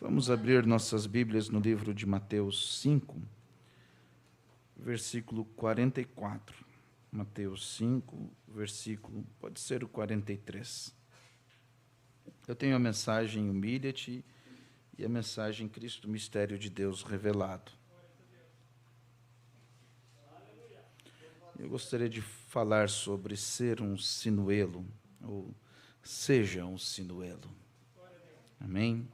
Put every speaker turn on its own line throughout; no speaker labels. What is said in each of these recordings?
Vamos abrir nossas Bíblias no livro de Mateus 5, versículo 44. Mateus 5, versículo, pode ser o 43. Eu tenho a mensagem Humilha-te e a mensagem Cristo, Mistério de Deus Revelado. Eu gostaria de falar sobre ser um sinuelo, ou seja um sinuelo. Amém?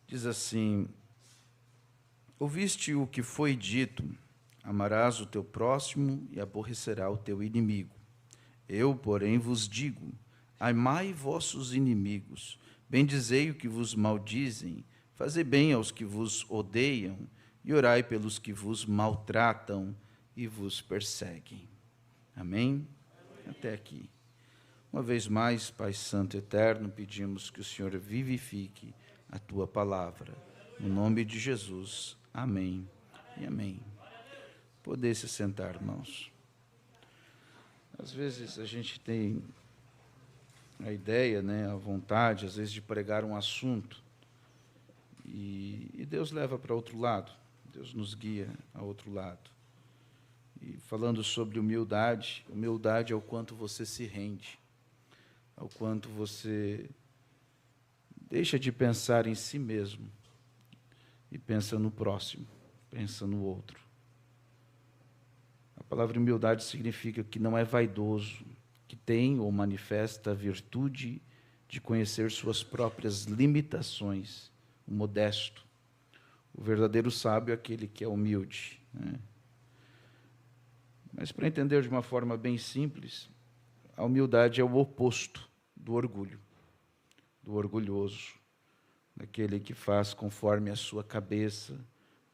Diz assim: ouviste o que foi dito, amarás o teu próximo e aborrecerás o teu inimigo. Eu, porém, vos digo, amai vossos inimigos, bendizei o que vos maldizem, fazei bem aos que vos odeiam, e orai pelos que vos maltratam e vos perseguem. Amém? Até aqui. Uma vez mais, Pai Santo e Eterno, pedimos que o Senhor vivifique a Tua palavra. No nome de Jesus. Amém e amém. Poder se sentar, irmãos. Às vezes a gente tem a ideia, a vontade, às vezes, de pregar um assunto e Deus leva para outro lado. Deus nos guia a outro lado. E falando sobre humildade, humildade é o quanto você se rende, ao quanto você deixa de pensar em si mesmo e pensa no próximo, pensa no outro. A palavra humildade significa que não é vaidoso, que tem ou manifesta a virtude de conhecer suas próprias limitações, o modesto. O verdadeiro sábio é aquele que é humilde, Mas, para entender de uma forma bem simples, a humildade é o oposto do orgulho, do orgulhoso, daquele que faz conforme a sua cabeça,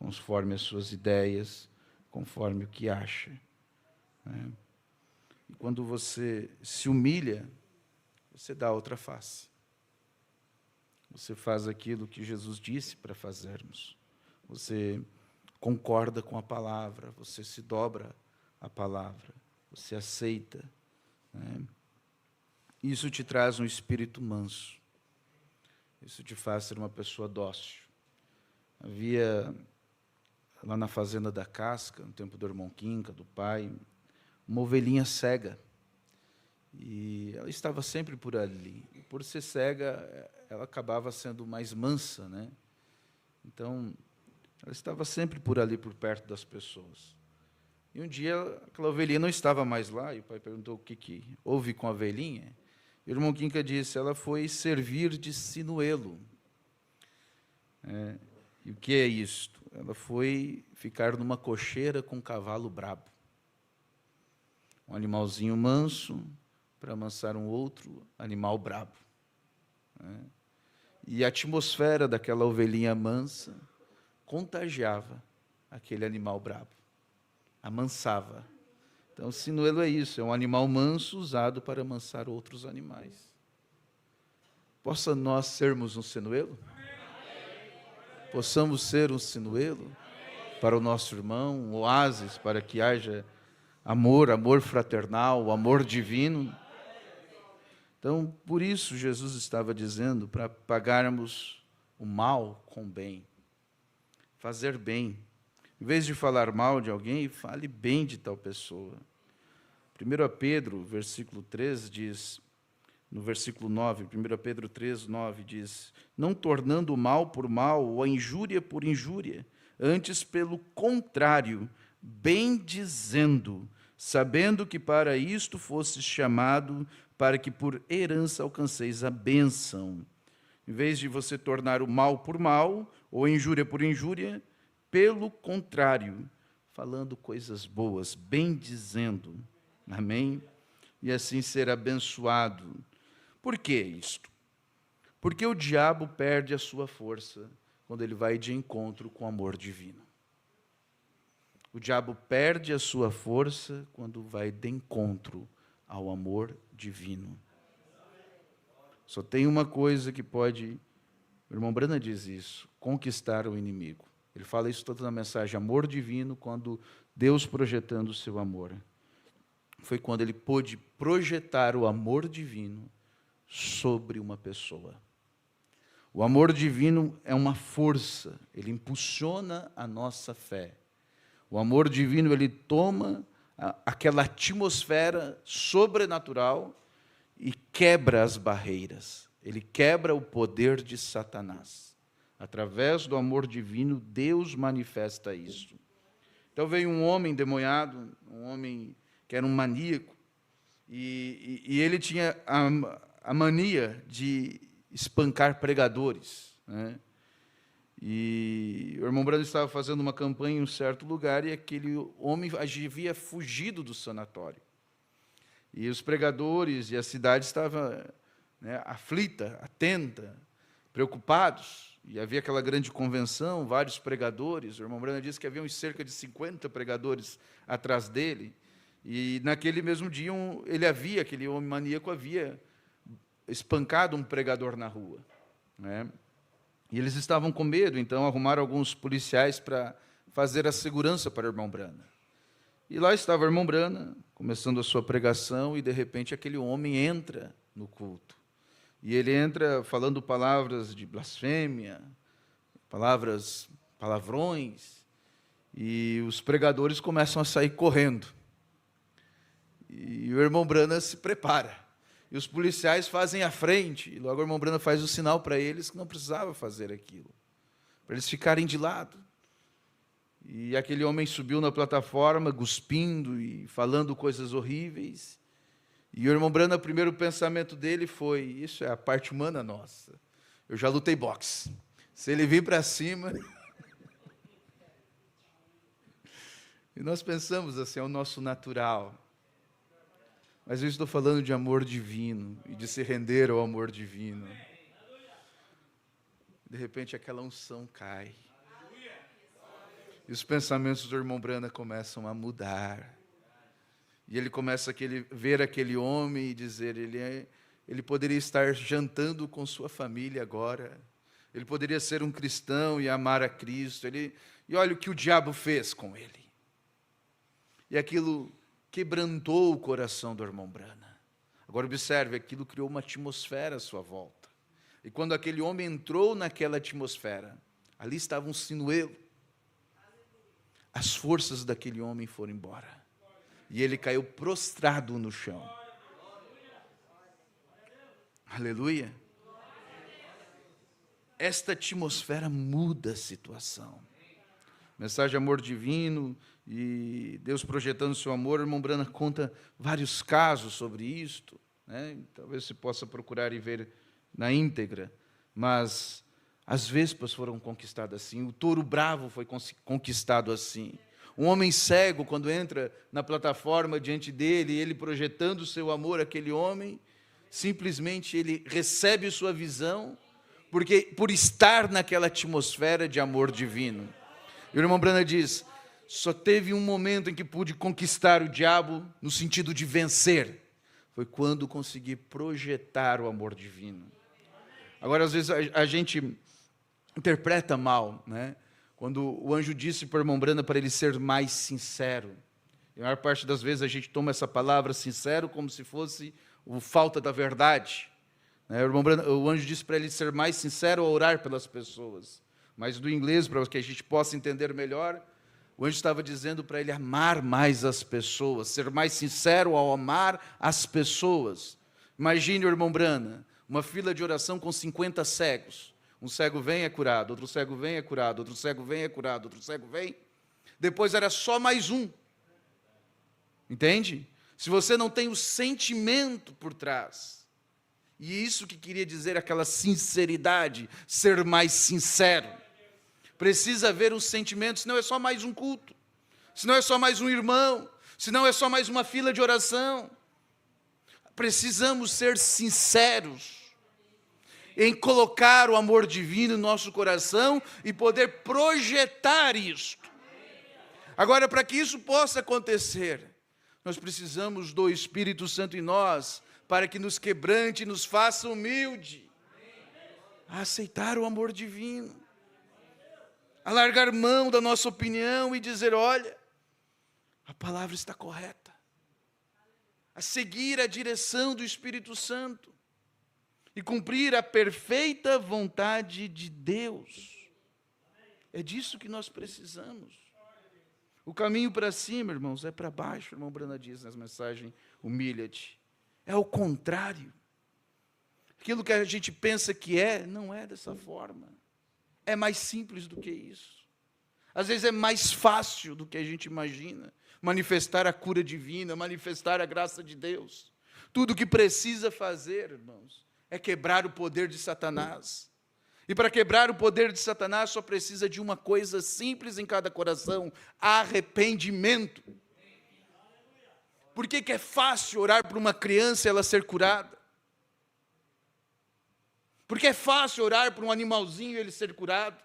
conforme as suas ideias, conforme o que acha. E quando você se humilha, você dá outra face. Você faz aquilo que Jesus disse para fazermos. Você concorda com a palavra, você se dobra à palavra, você aceita. Isso te traz um espírito manso. Isso te faz ser uma pessoa dócil. Havia, lá na fazenda da Casca, no tempo do irmão Quinca, do pai, uma ovelhinha cega. E ela estava sempre por ali. E por ser cega, ela acabava sendo mais mansa, Então, ela estava sempre por ali, por perto das pessoas. E um dia, aquela ovelhinha não estava mais lá, e o pai perguntou o que houve com a ovelhinha. E o irmão Quinca disse, ela foi servir de sinuelo. E o que é isto? Ela foi ficar numa cocheira com um cavalo brabo. Um animalzinho manso para amansar um outro animal brabo. E a atmosfera daquela ovelhinha mansa contagiava aquele animal brabo, amansava. Então, o sinuelo é isso, é um animal manso usado para amansar outros animais. Possa nós sermos um sinuelo? Possamos ser um sinuelo para o nosso irmão, um oásis para que haja amor, amor fraternal, amor divino. Então, por isso Jesus estava dizendo para pagarmos o mal com o bem, fazer bem. Em vez de falar mal de alguém, fale bem de tal pessoa. 1 Pedro, versículo 3 diz, no versículo 9, 1 Pedro 3, 9 diz, não tornando o mal por mal, ou a injúria por injúria, antes pelo contrário, bem dizendo, sabendo que para isto fostes chamado, para que por herança alcanceis a bênção. Em vez de você tornar o mal por mal, ou a injúria por injúria, pelo contrário, falando coisas boas, bem dizendo, amém? E assim ser abençoado. Por que isto? Porque o diabo perde a sua força quando ele vai de encontro com o amor divino. O diabo perde a sua força quando vai de encontro ao amor divino. Só tem uma coisa que pode, o irmão Brana diz isso, conquistar o inimigo. Ele fala isso toda na mensagem, amor divino, quando Deus projetando o seu amor. Foi quando ele pôde projetar o amor divino sobre uma pessoa. O amor divino é uma força, ele impulsiona a nossa fé. O amor divino, ele toma aquela atmosfera sobrenatural e quebra as barreiras. Ele quebra o poder de Satanás. Através do amor divino, Deus manifesta isso. Então veio um homem endemoniado, um homem que era um maníaco, e ele tinha a mania de espancar pregadores, né? E o irmão Brando estava fazendo uma campanha em um certo lugar, e aquele homem havia fugido do sanatório. E os pregadores e a cidade estavam, né, aflita, atenta, preocupados. E havia aquela grande convenção, vários pregadores. O irmão Brando disse que havia cerca de 50 pregadores atrás dele. E naquele mesmo dia, aquele homem maníaco havia espancado um pregador na rua, né? E eles estavam com medo, então arrumaram alguns policiais para fazer a segurança para o irmão Brana. E lá estava o irmão Brana, começando a sua pregação, e de repente aquele homem entra no culto. E ele entra falando palavras de blasfêmia, palavrões, e os pregadores começam a sair correndo. E o irmão Brana se prepara. E os policiais fazem a frente, e logo o irmão Brana faz o sinal para eles que não precisava fazer aquilo, para eles ficarem de lado. E aquele homem subiu na plataforma, cuspindo e falando coisas horríveis. E o irmão Brana, o primeiro pensamento dele foi: isso é a parte humana nossa. Eu já lutei boxe. Se ele vir para cima... E nós pensamos assim, é o nosso natural. Mas eu estou falando de amor divino e de se render ao amor divino. De repente aquela unção cai. E os pensamentos do irmão Brana começam a mudar. E ele começa a ver aquele homem e dizer, ele poderia estar jantando com sua família agora. Ele poderia ser um cristão e amar a Cristo. E olha o que o diabo fez com ele. E aquilo quebrantou o coração do irmão Brana. Agora observe, aquilo criou uma atmosfera à sua volta. E quando aquele homem entrou naquela atmosfera, ali estava um sinuelo. As forças daquele homem foram embora. E ele caiu prostrado no chão. Aleluia. Esta atmosfera muda a situação. Mensagem amor divino e Deus projetando o seu amor. O irmão Brana conta vários casos sobre isto, né? Talvez você possa procurar e ver na íntegra. Mas as vespas foram conquistadas assim, o touro bravo foi conquistado assim. Um homem cego, quando entra na plataforma diante dele, ele projetando o seu amor àquele homem, simplesmente ele recebe sua visão, porque por estar naquela atmosfera de amor divino. E o irmão Brana diz, só teve um momento em que pude conquistar o diabo no sentido de vencer. Foi quando consegui projetar o amor divino. Agora, às vezes, a gente interpreta mal, né? Quando o anjo disse para o irmão Brana para ele ser mais sincero. E a maior parte das vezes a gente toma essa palavra sincero como se fosse falta da verdade. O anjo disse para ele ser mais sincero ao orar pelas pessoas. Mas do inglês, para que a gente possa entender melhor, o anjo estava dizendo para ele amar mais as pessoas, ser mais sincero ao amar as pessoas. Imagine o irmão Brana, uma fila de oração com 50 cegos. Um cego vem, é curado, outro cego vem, é curado, outro cego vem, é curado, outro cego vem. Depois era só mais um. Entende? Se você não tem o sentimento por trás, e isso que queria dizer aquela sinceridade, ser mais sincero. Precisa haver um sentimento, senão é só mais um culto, senão é só mais um irmão, senão é só mais uma fila de oração. Precisamos ser sinceros em colocar o amor divino no nosso coração e poder projetar isto. Agora, para que isso possa acontecer, nós precisamos do Espírito Santo em nós, para que nos quebrante e nos faça humilde, a aceitar o amor divino, a largar mão da nossa opinião e dizer, olha, a palavra está correta, a seguir a direção do Espírito Santo. e cumprir a perfeita vontade de Deus. É disso que nós precisamos. O caminho para cima, irmãos, é para baixo, o irmão Brana diz nas mensagens, humilha-te. É o contrário. Aquilo que a gente pensa que não é dessa forma. É mais simples do que isso. Às vezes é mais fácil do que a gente imagina. Manifestar a cura divina, manifestar a graça de Deus. Tudo o que precisa fazer, irmãos, é quebrar o poder de Satanás. E para quebrar o poder de Satanás só precisa de uma coisa simples em cada coração: arrependimento. Por que é fácil orar por uma criança e ela ser curada? Porque é fácil orar por um animalzinho e ele ser curado.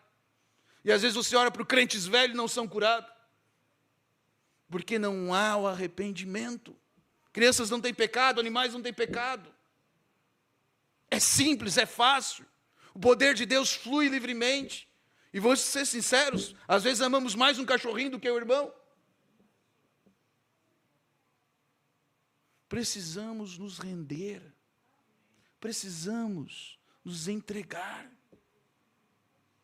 E às vezes você ora para crentes velhos e não são curados. Porque não há o arrependimento. Crianças não têm pecado, animais não têm pecado. É simples, é fácil. O poder de Deus flui livremente. E vamos ser sinceros, às vezes amamos mais um cachorrinho do que o irmão. Precisamos nos render. Precisamos nos entregar.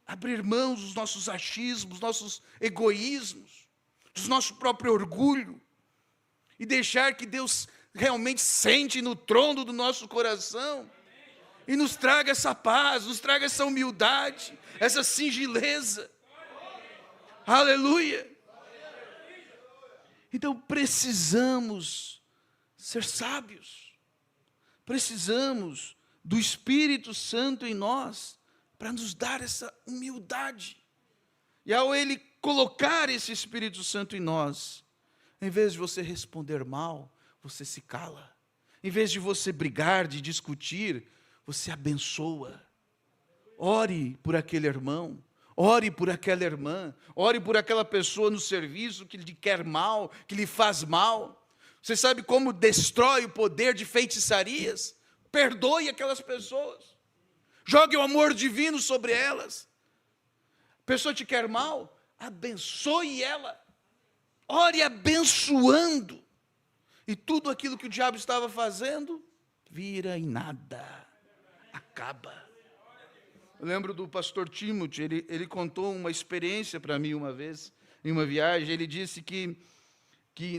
Abrir mão dos nossos achismos, nossos egoísmos, do nosso próprio orgulho. E deixar que Deus realmente sente no trono do nosso coração. E nos traga essa paz, nos traga essa humildade, essa singeleza. Aleluia! Então precisamos ser sábios. Precisamos do Espírito Santo em nós para nos dar essa humildade. E ao Ele colocar esse Espírito Santo em nós, em vez de você responder mal, você se cala. Em vez de você brigar, de discutir, você abençoa. Ore por aquele irmão, ore por aquela irmã, ore por aquela pessoa no serviço que lhe quer mal, que lhe faz mal. Você sabe como destrói o poder de feitiçarias? Perdoe aquelas pessoas. Jogue o amor divino sobre elas. A pessoa te quer mal, abençoe ela. Ore abençoando. E tudo aquilo que o diabo estava fazendo, vira em nada. Acaba. Eu lembro do pastor Timothy, ele contou uma experiência para mim uma vez, em uma viagem. Ele disse que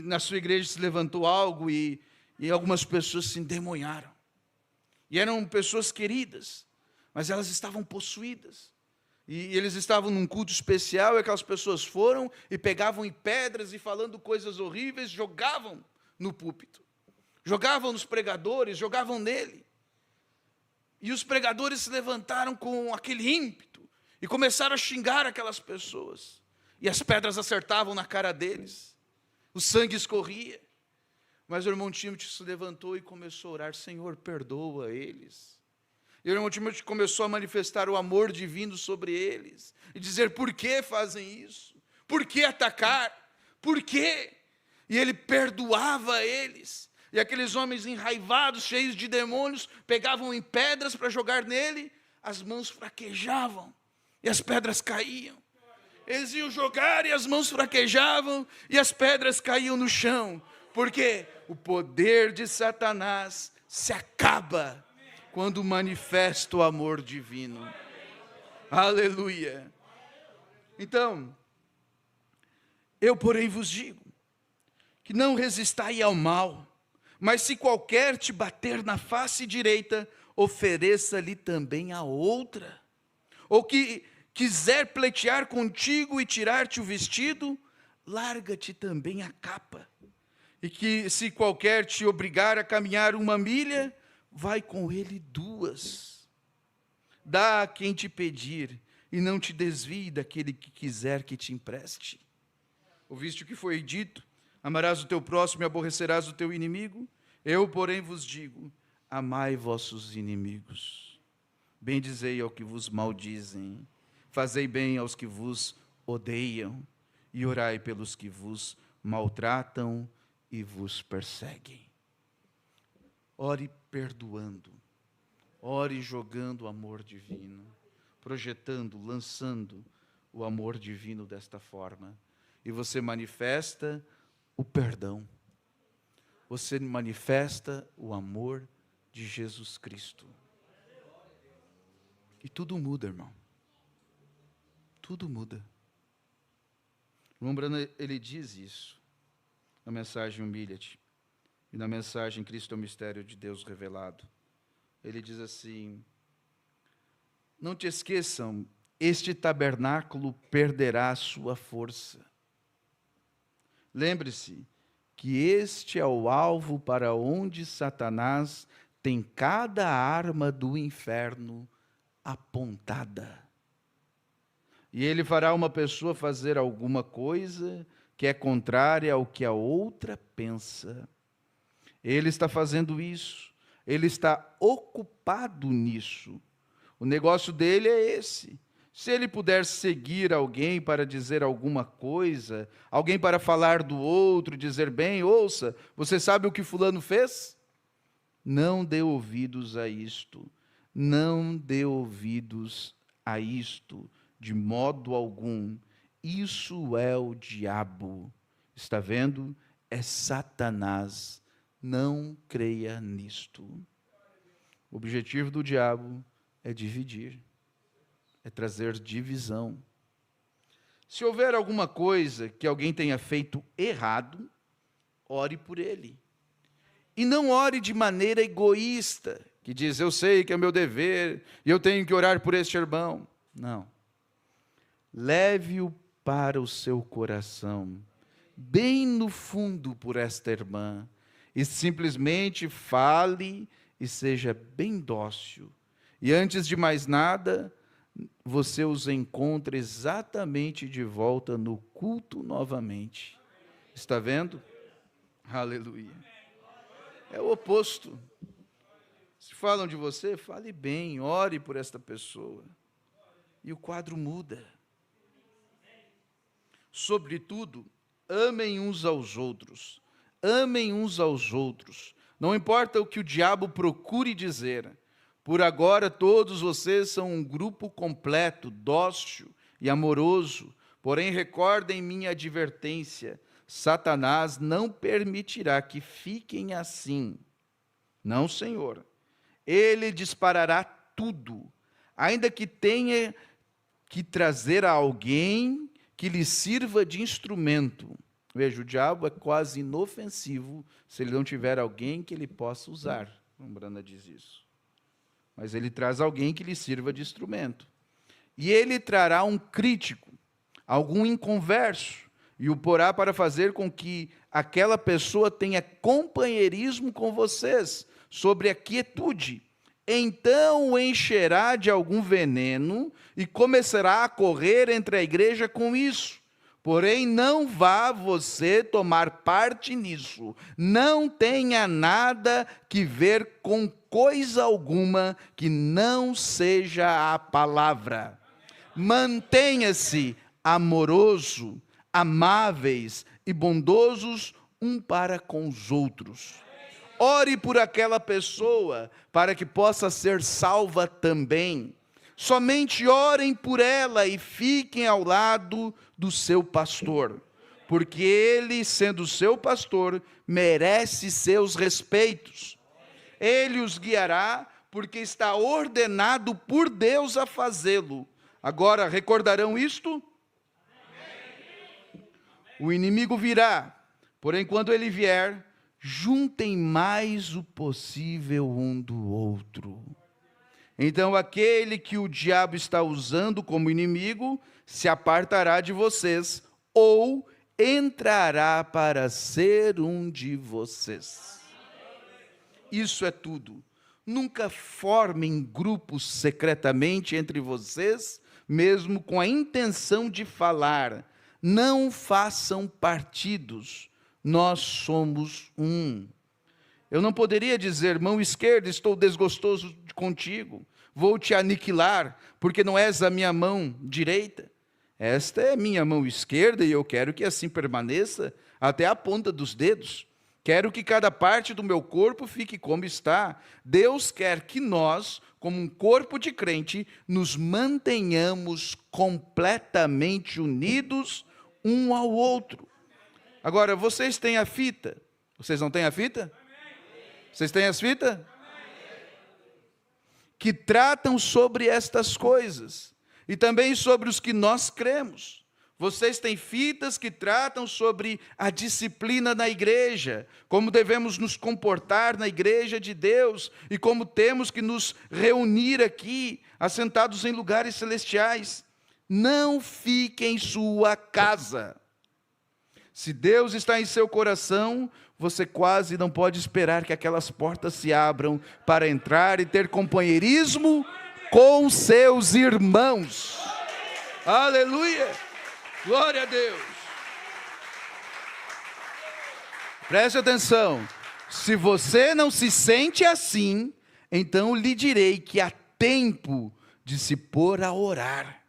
na sua igreja se levantou algo e algumas pessoas se endemoniaram. E eram pessoas queridas, mas elas estavam possuídas. E eles estavam num culto especial, e aquelas pessoas foram e pegavam em pedras e falando coisas horríveis, jogavam no púlpito. Jogavam nos pregadores, jogavam nele. E os pregadores se levantaram com aquele ímpeto e começaram a xingar aquelas pessoas. E as pedras acertavam na cara deles. O sangue escorria. Mas o irmão Timothy se levantou e começou a orar: Senhor, perdoa eles. E o irmão Timothy começou a manifestar o amor divino sobre eles. E dizer: por que fazem isso? Por que atacar? Por quê? E ele perdoava eles. E aqueles homens enraivados, cheios de demônios, pegavam em pedras para jogar nele, as mãos fraquejavam e as pedras caíam. Eles iam jogar e as mãos fraquejavam e as pedras caíam no chão. Porque o poder de Satanás se acaba quando manifesta o amor divino. Aleluia. Então, eu porém vos digo, que não resistai ao mal, mas se qualquer te bater na face direita, ofereça-lhe também a outra. Ou que quiser pleitear contigo e tirar-te o vestido, larga-te também a capa. E que se qualquer te obrigar a caminhar 1 milha, vai com ele 2. Dá a quem te pedir, e não te desvie daquele que quiser que te empreste. Ouviste o que foi dito? Amarás o teu próximo e aborrecerás o teu inimigo? Eu, porém, vos digo, amai vossos inimigos. Bendizei ao que vos maldizem, fazei bem aos que vos odeiam, e orai pelos que vos maltratam e vos perseguem. Ore perdoando, ore jogando o amor divino, projetando, lançando o amor divino desta forma. E você manifesta o perdão. Você manifesta o amor de Jesus Cristo. E tudo muda, irmão. Tudo muda. O irmão Branham, ele diz isso na mensagem Humilha-te e na mensagem Cristo é o mistério de Deus revelado. Ele diz assim: não te esqueçam, este tabernáculo perderá a sua força. Lembre-se que este é o alvo para onde Satanás tem cada arma do inferno apontada. E ele fará uma pessoa fazer alguma coisa que é contrária ao que a outra pensa. Ele está fazendo isso. Ele está ocupado nisso. O negócio dele é esse. Se ele puder seguir alguém para dizer alguma coisa, alguém para falar do outro, dizer bem, ouça, você sabe o que fulano fez? Não dê ouvidos a isto. Não dê ouvidos a isto, de modo algum. Isso é o diabo. Está vendo? É Satanás. Não creia nisto. O objetivo do diabo é dividir, é trazer divisão. Se houver alguma coisa que alguém tenha feito errado, ore por ele. E não ore de maneira egoísta, que diz, eu sei que é meu dever, e eu tenho que orar por este irmão. Não. Leve-o para o seu coração, bem no fundo por esta irmã, e simplesmente fale e seja bem dócil. E antes de mais nada, você os encontra exatamente de volta no culto novamente. Está vendo? Aleluia. É o oposto. Se falam de você, fale bem, ore por esta pessoa. E o quadro muda. Sobretudo, amem uns aos outros. Amem uns aos outros. Não importa o que o diabo procure dizer. Por agora, todos vocês são um grupo completo, dócil e amoroso. Porém, recordem minha advertência. Satanás não permitirá que fiquem assim. Não, Senhor. Ele disparará tudo, ainda que tenha que trazer a alguém que lhe sirva de instrumento. Veja, o diabo é quase inofensivo se ele não tiver alguém que ele possa usar. O Brana diz isso. Mas ele traz alguém que lhe sirva de instrumento. E ele trará um crítico, algum inconverso, e o porá para fazer com que aquela pessoa tenha companheirismo com vocês, sobre a quietude. Então o encherá de algum veneno e começará a correr entre a igreja com isso. Porém, não vá você tomar parte nisso. Não tenha nada que ver com coisa alguma que não seja a palavra. Mantenha-se amoroso, amáveis e bondosos um para com os outros. Ore por aquela pessoa para que possa ser salva também. Somente orem por ela e fiquem ao lado do seu pastor, porque ele, sendo seu pastor, merece seus respeitos. Ele os guiará, porque está ordenado por Deus a fazê-lo. Agora, recordarão isto? O inimigo virá, porém, quando ele vier, juntem mais o possível um do outro. Então, aquele que o diabo está usando como inimigo, se apartará de vocês, ou entrará para ser um de vocês. Isso é tudo. Nunca formem grupos secretamente entre vocês, mesmo com a intenção de falar. Não façam partidos. Nós somos um. Eu não poderia dizer, mão esquerda, estou desgostoso contigo, vou te aniquilar, porque não és a minha mão direita. Esta é minha mão esquerda e eu quero que assim permaneça até a ponta dos dedos. Quero que cada parte do meu corpo fique como está. Deus quer que nós, como um corpo de crente, nos mantenhamos completamente unidos um ao outro. Agora, vocês têm a fita? Vocês não têm a fita? Vocês têm as fitas? que tratam sobre estas coisas, e também sobre os que nós cremos. Vocês têm fitas que tratam sobre a disciplina na igreja, como devemos nos comportar na igreja de Deus, e como temos que nos reunir aqui, assentados em lugares celestiais. Não fique em sua casa. Se Deus está em seu coração, você quase não pode esperar que aquelas portas se abram para entrar e ter companheirismo com seus irmãos. Aleluia! Glória a Deus! Preste atenção. Se você não se sente assim, então lhe direi que há tempo de se pôr a orar,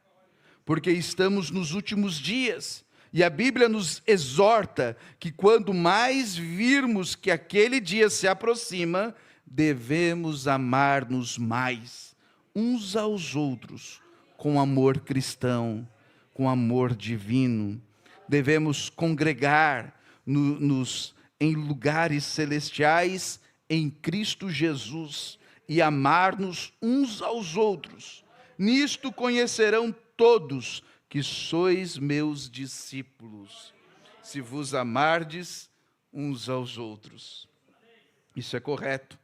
porque estamos nos últimos dias. E a Bíblia nos exorta que quando mais virmos que aquele dia se aproxima, devemos amar-nos mais, uns aos outros, com amor cristão, com amor divino. Devemos congregar em lugares celestiais em Cristo Jesus e amar-nos uns aos outros. Nisto conhecerão todos que sois meus discípulos, se vos amardes uns aos outros. Isso é correto.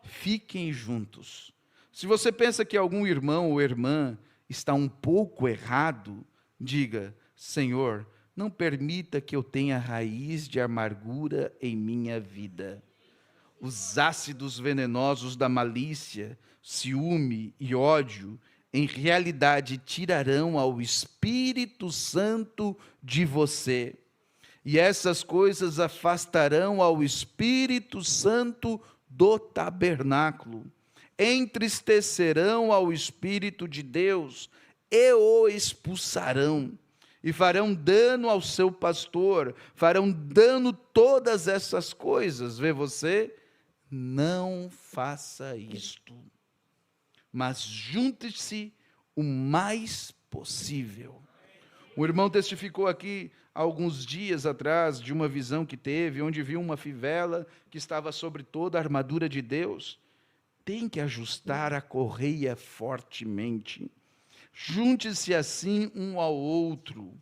Fiquem juntos. Se você pensa que algum irmão ou irmã está um pouco errado, diga: Senhor, não permita que eu tenha raiz de amargura em minha vida. Os ácidos venenosos da malícia, ciúme e ódio, em realidade tirarão ao Espírito Santo de você. E essas coisas afastarão ao Espírito Santo do tabernáculo. Entristecerão ao Espírito de Deus e o expulsarão. E farão dano ao seu pastor, farão dano todas essas coisas. Vê você? Não faça isto, mas junte-se o mais possível. O irmão testificou aqui, há alguns dias atrás, de uma visão que teve, onde viu uma fivela que estava sobre toda a armadura de Deus. Tem que ajustar a correia fortemente. Junte-se assim um ao outro.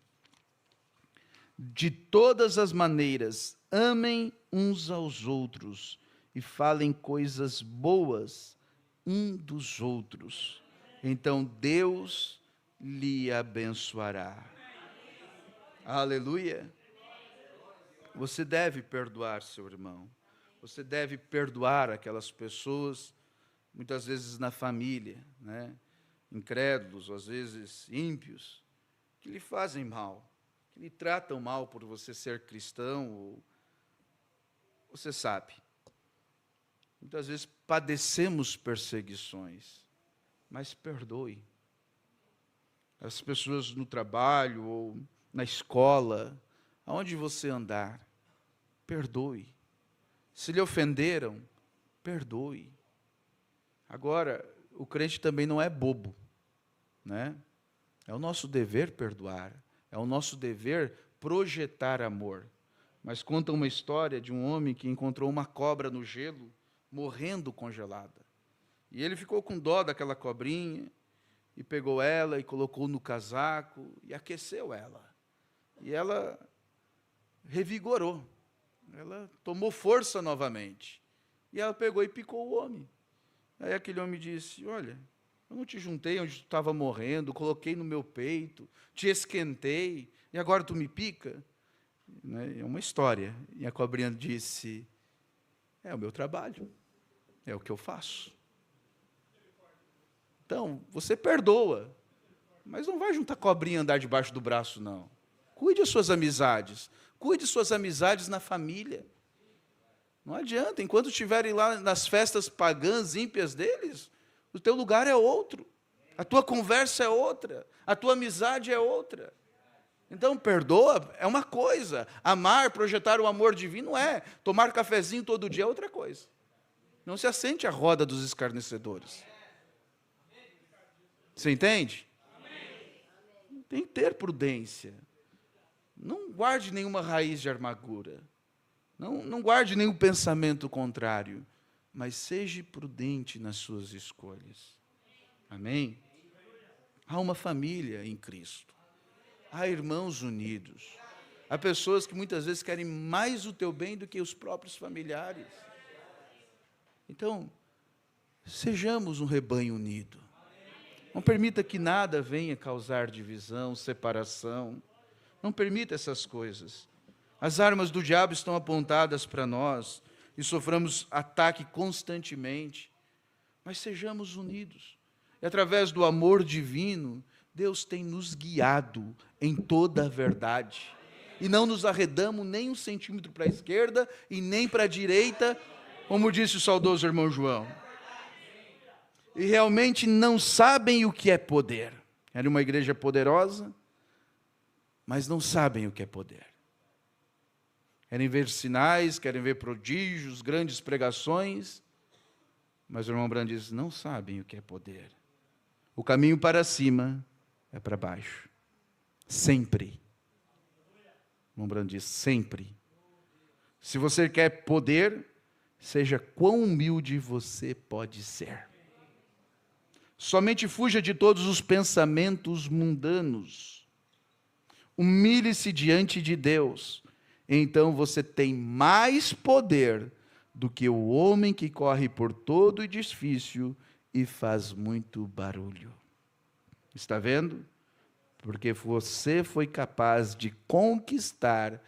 De todas as maneiras, amem uns aos outros e falem coisas boas um dos outros. Então Deus lhe abençoará. Aleluia. Você deve perdoar seu irmão. Você deve perdoar aquelas pessoas, muitas vezes na família, né? Incrédulos, às vezes ímpios, que lhe fazem mal, que lhe tratam mal por você ser cristão. Ou você sabe, muitas vezes padecemos perseguições, mas perdoe. As pessoas no trabalho ou na escola, aonde você andar, perdoe. Se lhe ofenderam, perdoe. Agora, o crente também não é bobo, né? É o nosso dever perdoar, é o nosso dever projetar amor. Mas conta uma história de um homem que encontrou uma cobra no gelo, morrendo congelada. E ele ficou com dó daquela cobrinha, e pegou ela e colocou no casaco, e aqueceu ela. E ela revigorou, ela tomou força novamente. E ela pegou e picou o homem. Aí aquele homem disse: olha, eu não te juntei onde tu estava morrendo, coloquei no meu peito, te esquentei, e agora tu me pica? É uma história. E a cobrinha disse: é o meu trabalho, é o que eu faço. Então, você perdoa, mas não vai juntar cobrinha e andar debaixo do braço, não. Cuide das suas amizades, cuide de suas amizades na família. Não adianta, enquanto estiverem lá nas festas pagãs, ímpias deles, o teu lugar é outro, a tua conversa é outra, a tua amizade é outra. Então, perdoa é uma coisa, amar, projetar o amor divino é, tomar cafezinho todo dia é outra coisa. Não se assente à roda dos escarnecedores. Você entende? Tem que ter prudência. Não guarde nenhuma raiz de amargura. Não guarde nenhum pensamento contrário, mas seja prudente nas suas escolhas. Amém? Há uma família em Cristo. Há irmãos unidos. Há pessoas que muitas vezes querem mais o teu bem do que os próprios familiares. Então, sejamos um rebanho unido. Não permita que nada venha causar divisão, separação. Não permita essas coisas. As armas do diabo estão apontadas para nós e sofremos ataque constantemente. Mas sejamos unidos. E através do amor divino, Deus tem nos guiado em toda a verdade. E não nos arredamos nem um centímetro para a esquerda e nem para a direita, como disse o saudoso irmão João. E realmente não sabem o que é poder. Era uma igreja poderosa, mas não sabem o que é poder. Querem ver sinais, querem ver prodígios, grandes pregações, mas o irmão Brand diz, não sabem o que é poder. O caminho para cima é para baixo. Sempre. O irmão Brand diz, sempre. Se você quer poder, seja quão humilde você pode ser. Somente fuja de todos os pensamentos mundanos. Humilhe-se diante de Deus. Então você tem mais poder do que o homem que corre por todo o edifício e faz muito barulho. Está vendo? Porque você foi capaz de conquistar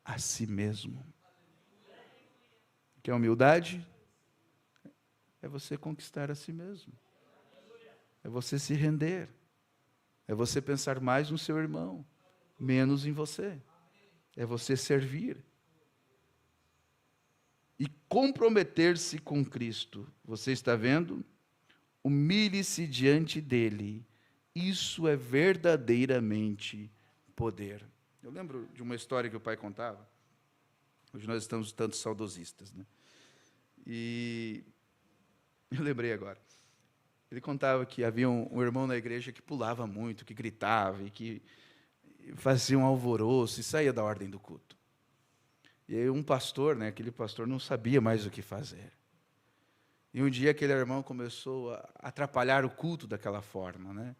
a si mesmo. Que é humildade? É você conquistar a si mesmo. É você se render. É você pensar mais no seu irmão, menos em você. É você servir. E comprometer-se com Cristo. Você está vendo? Humilhe-se diante dele. Isso é verdadeiramente poder. Eu lembro de uma história que o pai contava. Hoje nós estamos tanto saudosistas, né? E eu lembrei agora. Ele contava que havia um irmão na igreja que pulava muito, que gritava e que fazia um alvoroço e saía da ordem do culto. E aí um pastor, né, aquele pastor não sabia mais o que fazer. E um dia aquele irmão começou a atrapalhar o culto daquela forma, né?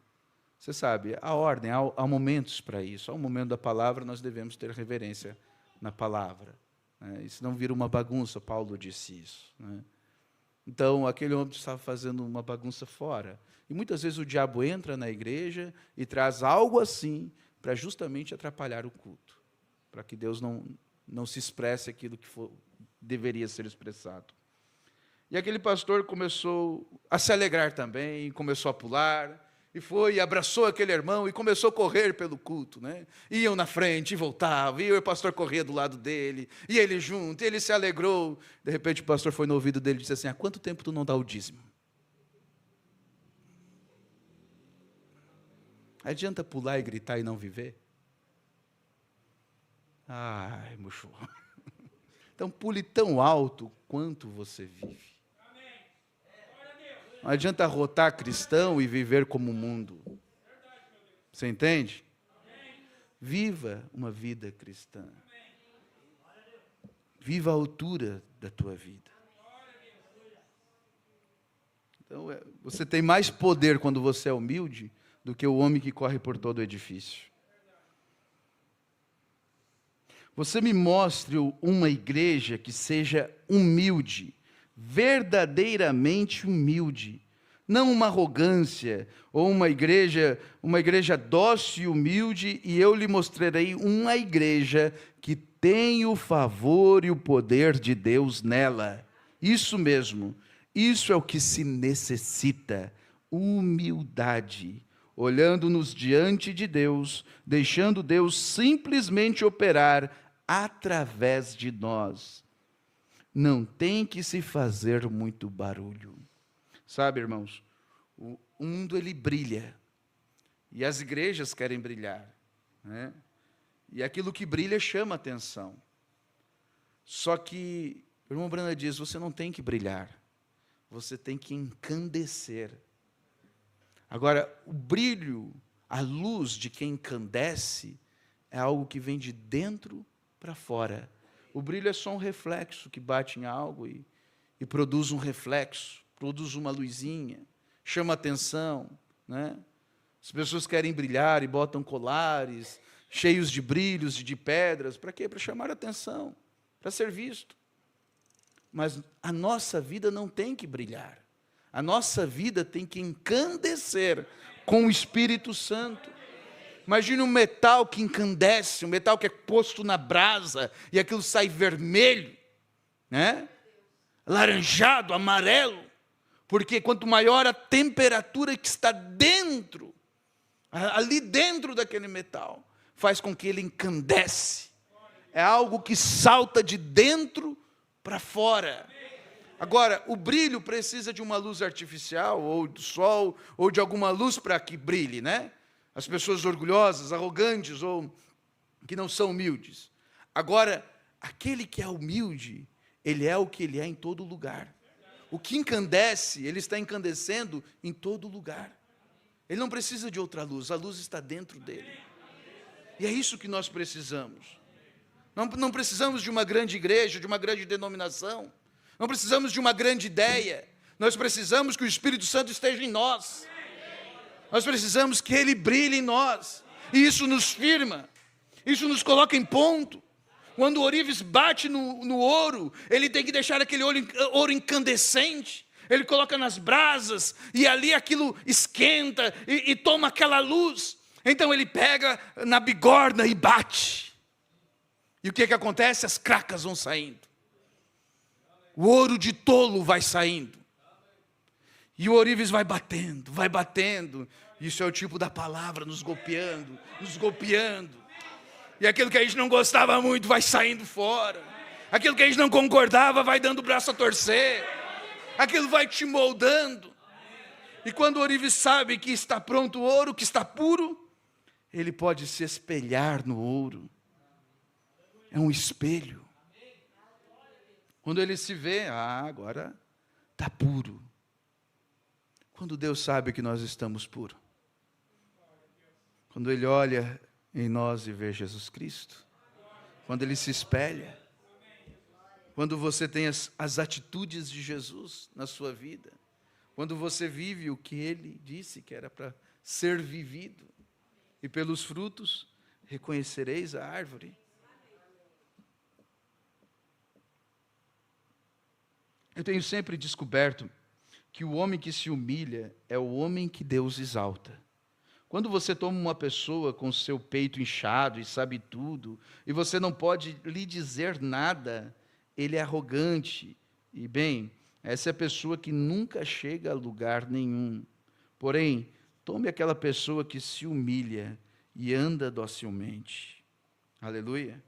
Você sabe, há ordem, há momentos para isso. Há um momento da palavra, nós devemos ter reverência na palavra. Né? Isso não vira uma bagunça, Paulo disse isso. Né? Então, aquele homem estava fazendo uma bagunça fora. E muitas vezes o diabo entra na igreja e traz algo assim para justamente atrapalhar o culto, para que Deus não se expresse aquilo que deveria ser expressado. E aquele pastor começou a se alegrar também, começou a pular, e foi, e abraçou aquele irmão, e começou a correr pelo culto, né? Iam na frente, e voltavam, e o pastor corria do lado dele, e ele junto, e ele se alegrou. De repente o pastor foi no ouvido dele e disse assim, há quanto tempo tu não dá o dízimo? Adianta pular e gritar e não viver? Ai, murchou. Então pule tão alto quanto você vive. Não adianta rotar cristão e viver como o mundo. Você entende? Viva uma vida cristã. Viva a altura da tua vida. Então, você tem mais poder quando você é humilde do que o homem que corre por todo o edifício. Você me mostre uma igreja que seja humilde, verdadeiramente humilde, não uma arrogância, ou uma igreja dócil e humilde, e eu lhe mostrarei uma igreja que tem o favor e o poder de Deus nela. Isso mesmo, isso é o que se necessita, humildade, olhando-nos diante de Deus, deixando Deus simplesmente operar através de nós. Não tem que se fazer muito barulho. Sabe, irmãos, o mundo ele brilha, e as igrejas querem brilhar, né? E aquilo que brilha chama atenção. Só que, o irmão Branda diz, você não tem que brilhar, você tem que encandecer. Agora, o brilho, a luz de quem encandece, é algo que vem de dentro para fora. O brilho é só um reflexo que bate em algo e produz um reflexo, produz uma luzinha, chama atenção, né? As pessoas querem brilhar e botam colares cheios de brilhos e de pedras. Para quê? Para chamar atenção, para ser visto. Mas a nossa vida não tem que brilhar. A nossa vida tem que encandecer com o Espírito Santo. Imagine um metal que encandece, um metal que é posto na brasa e aquilo sai vermelho, né? Laranjado, amarelo. Porque quanto maior a temperatura que está dentro, ali dentro daquele metal, faz com que ele encandece. É algo que salta de dentro para fora. Agora, o brilho precisa de uma luz artificial, ou do sol, ou de alguma luz para que brilhe, né? As pessoas orgulhosas, arrogantes, ou que não são humildes. Agora, aquele que é humilde, ele é o que ele é em todo lugar. O que encandece, ele está encandecendo em todo lugar. Ele não precisa de outra luz, a luz está dentro dele. E é isso que nós precisamos. Não precisamos de uma grande igreja, de uma grande denominação. Não precisamos de uma grande ideia. Nós precisamos que o Espírito Santo esteja em nós. Nós precisamos que ele brilhe em nós. E isso nos firma. Isso nos coloca em ponto. Quando o ourives bate no ouro, ele tem que deixar aquele ouro incandescente. Ele coloca nas brasas e ali aquilo esquenta e toma aquela luz. Então ele pega na bigorna e bate. E o que acontece? As cracas vão saindo. O ouro de tolo vai saindo. E o ourives vai batendo, vai batendo. Isso é o tipo da palavra nos golpeando, nos golpeando. E aquilo que a gente não gostava muito vai saindo fora. Aquilo que a gente não concordava vai dando o braço a torcer. Aquilo vai te moldando. E quando o ourives sabe que está pronto o ouro, que está puro, ele pode se espelhar no ouro. É um espelho. Quando ele se vê, agora está puro. Quando Deus sabe que nós estamos puros. Quando Ele olha em nós e vê Jesus Cristo. Quando Ele se espelha. Quando você tem as atitudes de Jesus na sua vida. Quando você vive o que Ele disse que era para ser vivido. E pelos frutos reconhecereis a árvore. Eu tenho sempre descoberto que o homem que se humilha é o homem que Deus exalta. Quando você toma uma pessoa com seu peito inchado e sabe tudo, e você não pode lhe dizer nada, ele é arrogante. E bem, essa é a pessoa que nunca chega a lugar nenhum. Porém, tome aquela pessoa que se humilha e anda docilmente. Aleluia.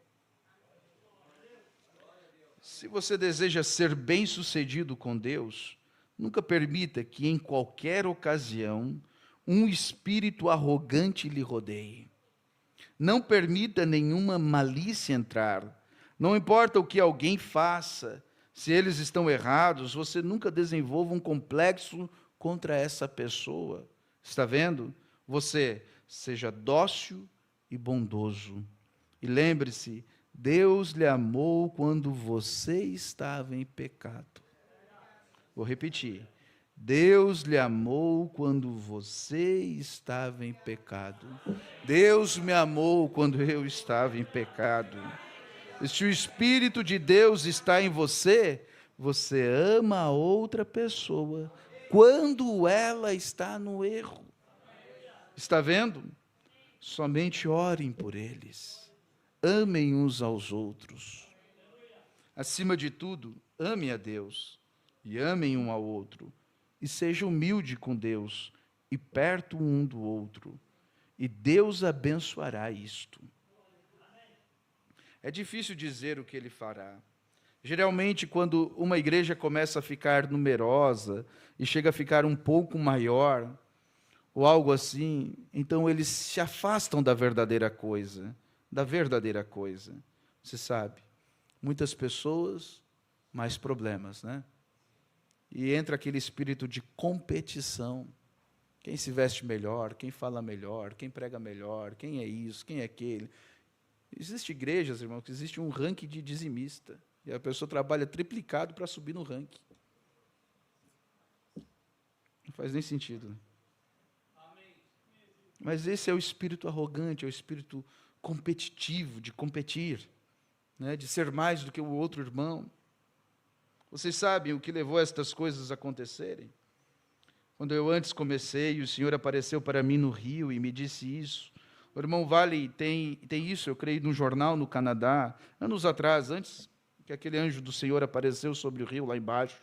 Se você deseja ser bem-sucedido com Deus, nunca permita que em qualquer ocasião um espírito arrogante lhe rodeie. Não permita nenhuma malícia entrar. Não importa o que alguém faça, se eles estão errados, você nunca desenvolva um complexo contra essa pessoa. Está vendo? Você seja dócil e bondoso. E lembre-se, Deus lhe amou quando você estava em pecado. Vou repetir. Deus lhe amou quando você estava em pecado. Deus me amou quando eu estava em pecado. E se o Espírito de Deus está em você, você ama a outra pessoa quando ela está no erro. Está vendo? Somente orem por eles. Amem uns aos outros. Acima de tudo, amem a Deus e amem um ao outro. E seja humilde com Deus e perto um do outro. E Deus abençoará isto. É difícil dizer o que Ele fará. Geralmente, quando uma igreja começa a ficar numerosa e chega a ficar um pouco maior, ou algo assim, então eles se afastam da verdadeira coisa. Você sabe, muitas pessoas, mais problemas, né? E entra aquele espírito de competição. Quem se veste melhor, quem fala melhor, quem prega melhor, quem é isso, quem é aquele. Existem igrejas, irmão, que existe um ranking de dizimista. E a pessoa trabalha triplicado para subir no ranking. faz nem sentido. Mas esse é o espírito arrogante, é o espírito competitivo, de competir, né, de ser mais do que o outro irmão. Vocês sabem o que levou estas coisas a acontecerem? Quando eu antes comecei, o Senhor apareceu para mim no Rio e me disse isso. O irmão Vale tem isso, eu creio, no jornal no Canadá, anos atrás, antes que aquele anjo do Senhor apareceu sobre o rio lá embaixo.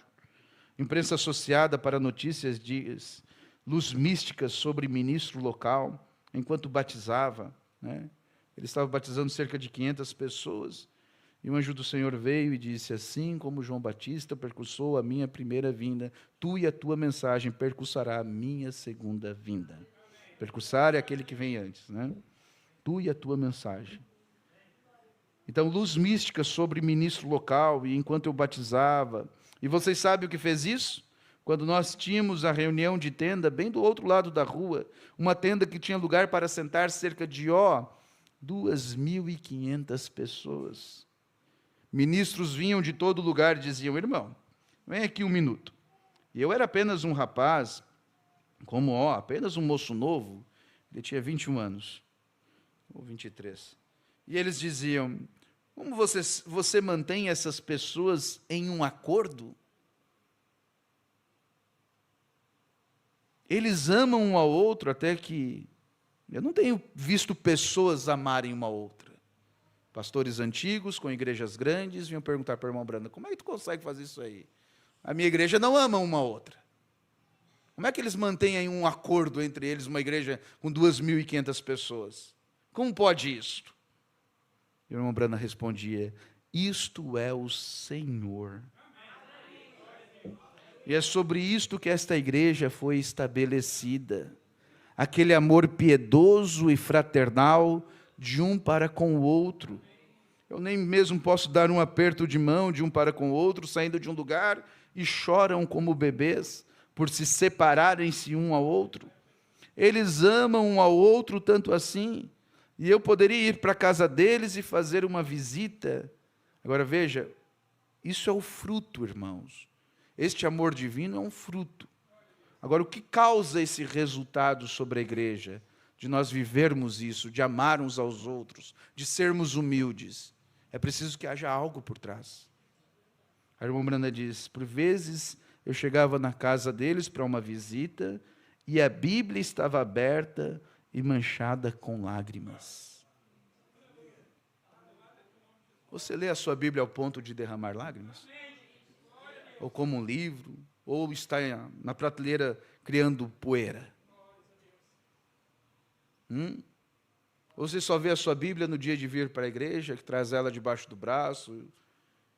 Imprensa associada para notícias diz, luz mística sobre ministro local, enquanto batizava, né? Ele estava batizando cerca de 500 pessoas, e o anjo do Senhor veio e disse, assim como João Batista percussou a minha primeira vinda, tu e a tua mensagem percussará a minha segunda vinda. Percussar é aquele que vem antes, né? Tu e a tua mensagem. Então, luz mística sobre ministro local, e enquanto eu batizava, e vocês sabem o que fez isso? Quando nós tínhamos a reunião de tenda, bem do outro lado da rua, uma tenda que tinha lugar para sentar cerca de 2.500 pessoas. Ministros vinham de todo lugar e diziam, irmão, vem aqui um minuto. E eu era apenas um rapaz, apenas um moço novo, ele tinha 21 anos, ou 23. E eles diziam, como você mantém essas pessoas em um acordo? Eles amam um ao outro até que... Eu não tenho visto pessoas amarem uma outra. Pastores antigos, com igrejas grandes, vinham perguntar para o irmão Branda, como é que tu consegue fazer isso aí? A minha igreja não ama uma outra. Como é que eles mantêm aí um acordo entre eles, uma igreja com 2.500 pessoas? Como pode isto? E o irmão Branda respondia, isto é o Senhor. E é sobre isto que esta igreja foi estabelecida. Aquele amor piedoso e fraternal de um para com o outro. Eu nem mesmo posso dar um aperto de mão de um para com o outro, saindo de um lugar e choram como bebês, por se separarem-se um ao outro. Eles amam um ao outro tanto assim, e eu poderia ir para a casa deles e fazer uma visita. Agora veja, isso é o fruto, irmãos. Este amor divino é um fruto. Agora, o que causa esse resultado sobre a igreja? De nós vivermos isso, de amar uns aos outros, de sermos humildes. É preciso que haja algo por trás. A irmã Branda diz, por vezes eu chegava na casa deles para uma visita e a Bíblia estava aberta e manchada com lágrimas. Você lê a sua Bíblia ao ponto de derramar lágrimas? Ou como um livro, ou está na prateleira criando poeira? Ou você só vê a sua Bíblia no dia de vir para a igreja, que traz ela debaixo do braço,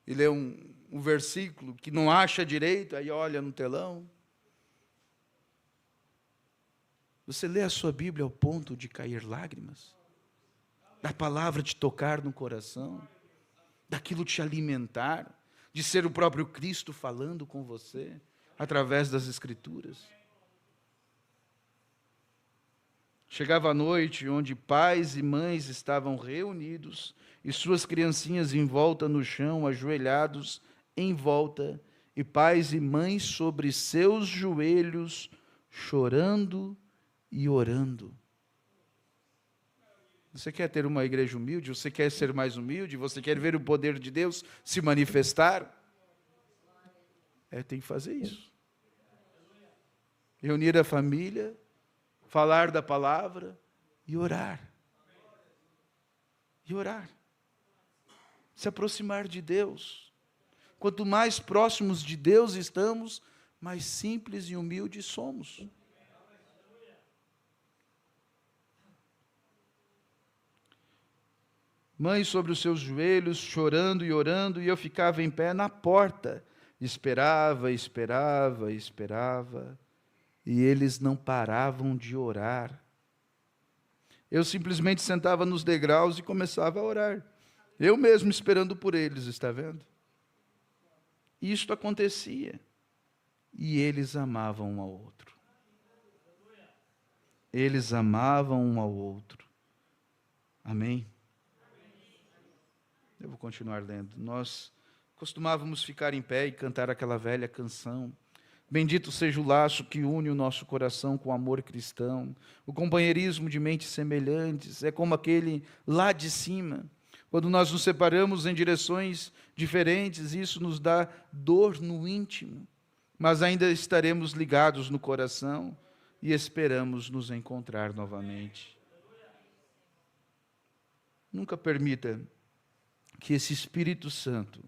e lê um versículo que não acha direito, aí olha no telão? Você lê a sua Bíblia ao ponto de cair lágrimas? Da palavra te tocar no coração? Daquilo te alimentar? De ser o próprio Cristo falando com você, através das Escrituras? Chegava a noite, onde pais e mães estavam reunidos, e suas criancinhas em volta no chão, ajoelhados em volta, e pais e mães sobre seus joelhos, chorando e orando. Você quer ter uma igreja humilde? Você quer ser mais humilde? Você quer ver o poder de Deus se manifestar? Tem que fazer isso. Reunir a família, falar da palavra e orar. E orar. Se aproximar de Deus. Quanto mais próximos de Deus estamos, mais simples e humildes somos. Mãe sobre os seus joelhos, chorando e orando, e eu ficava em pé na porta. Esperava, e eles não paravam de orar. Eu simplesmente sentava nos degraus e começava a orar. Eu mesmo esperando por eles, está vendo? Isto acontecia. E eles amavam um ao outro. Eles amavam um ao outro. Amém? Eu vou continuar lendo. Nós costumávamos ficar em pé e cantar aquela velha canção. Bendito seja o laço que une o nosso coração com o amor cristão. O companheirismo de mentes semelhantes é como aquele lá de cima. Quando nós nos separamos em direções diferentes, isso nos dá dor no íntimo, mas ainda estaremos ligados no coração e esperamos nos encontrar novamente. Nunca permita que esse Espírito Santo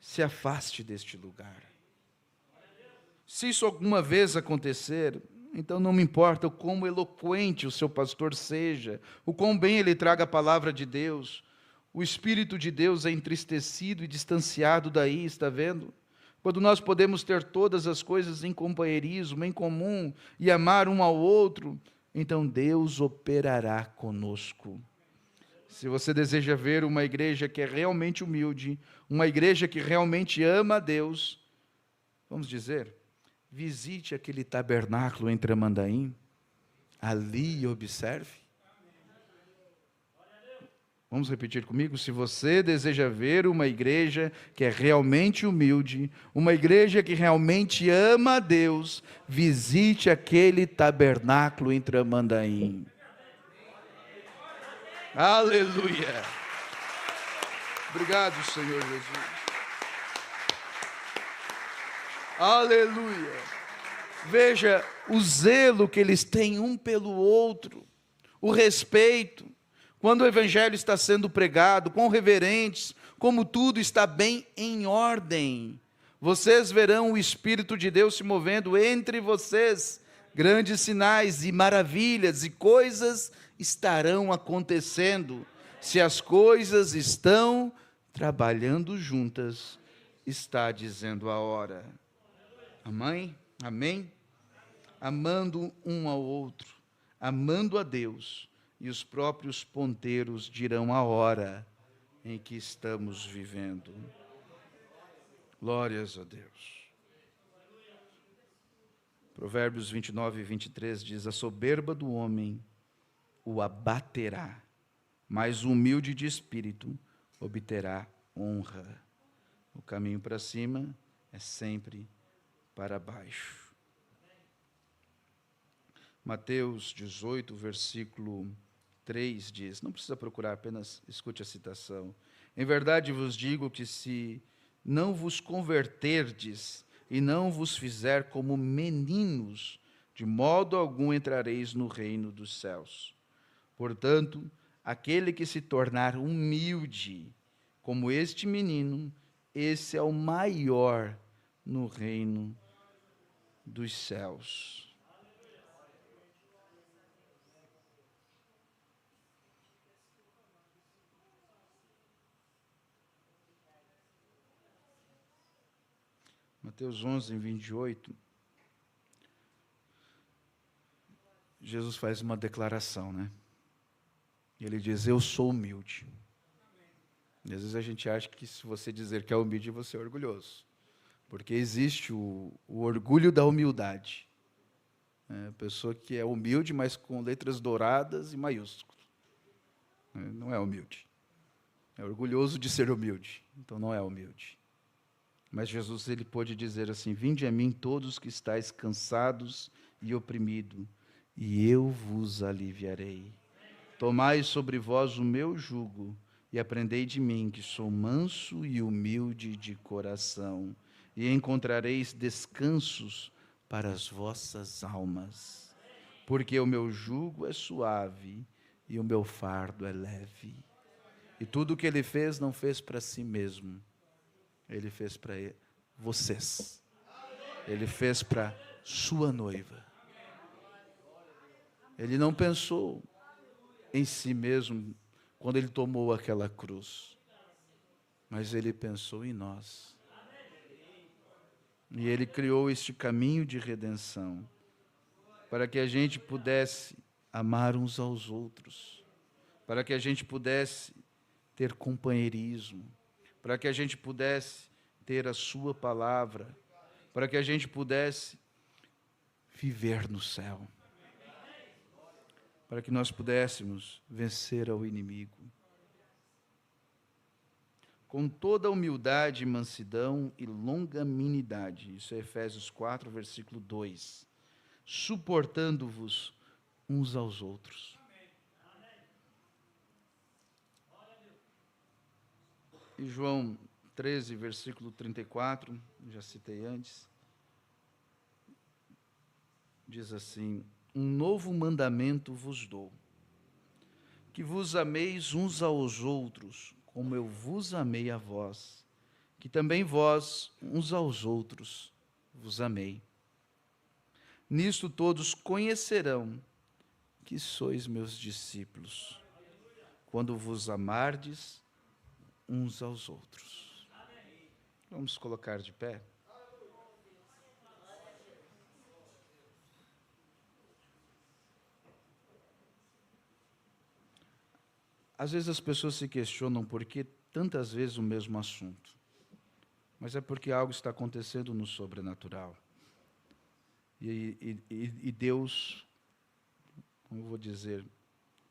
se afaste deste lugar. Se isso alguma vez acontecer, então não me importa o quão eloquente o seu pastor seja, o quão bem ele traga a palavra de Deus, o Espírito de Deus é entristecido e distanciado daí, está vendo? Quando nós podemos ter todas as coisas em companheirismo, em comum, e amar um ao outro, então Deus operará conosco. Se você deseja ver uma igreja que é realmente humilde, uma igreja que realmente ama a Deus, vamos dizer, visite aquele tabernáculo em Tramandaí, ali e observe. Vamos repetir comigo? Se você deseja ver uma igreja que é realmente humilde, uma igreja que realmente ama a Deus, visite aquele tabernáculo em Tramandaí. Aleluia! Obrigado, Senhor Jesus. Aleluia! Veja o zelo que eles têm um pelo outro, o respeito. Quando o evangelho está sendo pregado, quão reverentes, como tudo está bem em ordem. Vocês verão o Espírito de Deus se movendo entre vocês, grandes sinais e maravilhas e coisas estarão acontecendo. Se as coisas estão trabalhando juntas, está dizendo a hora. Amém? Amém? Amando um ao outro, amando a Deus, e os próprios ponteiros dirão a hora em que estamos vivendo. Glórias a Deus. Provérbios 29 e 23 diz: a soberba do homem o abaterá, mas o humilde de espírito obterá honra. O caminho para cima é sempre para baixo. Mateus 18, versículo 3 diz, não precisa procurar, apenas escute a citação. Em verdade vos digo que se não vos converterdes e não vos fizer como meninos, de modo algum entrareis no reino dos céus. Portanto, aquele que se tornar humilde, como este menino, esse é o maior no reino dos céus. Mateus 11, 28, Jesus faz uma declaração, né? Ele diz, eu sou humilde. E às vezes a gente acha que se você dizer que é humilde, você é orgulhoso. Porque existe o orgulho da humildade. A pessoa que é humilde, mas com letras douradas e maiúsculas. Não é humilde. É orgulhoso de ser humilde, então não é humilde. Mas Jesus, ele pôde dizer assim, vinde a mim todos que estáis cansados e oprimidos, e eu vos aliviarei. Tomai sobre vós o meu jugo, e aprendei de mim, que sou manso e humilde de coração, e encontrareis descansos para as vossas almas. Porque o meu jugo é suave, e o meu fardo é leve. E tudo o que ele fez, não fez para si mesmo. Ele fez para vocês. Ele fez para sua noiva. Ele não pensou em si mesmo quando ele tomou aquela cruz. Mas ele pensou em nós. E ele criou este caminho de redenção para que a gente pudesse amar uns aos outros, para que a gente pudesse ter companheirismo, para que a gente pudesse ter a sua palavra, para que a gente pudesse viver no céu, para que nós pudéssemos vencer ao inimigo. com toda humildade, mansidão e longanimidade. Isso é Efésios 4, versículo 2. Suportando-vos uns aos outros. E João 13, versículo 34, já citei antes, diz assim: um novo mandamento vos dou, que vos ameis uns aos outros, como eu vos amei a vós, que também vós, uns aos outros, vos amei. Nisto todos conhecerão que sois meus discípulos, quando vos amardes uns aos outros. Vamos colocar de pé. Às vezes as pessoas se questionam por que tantas vezes o mesmo assunto. Mas é porque algo está acontecendo no sobrenatural. E Deus, como eu vou dizer,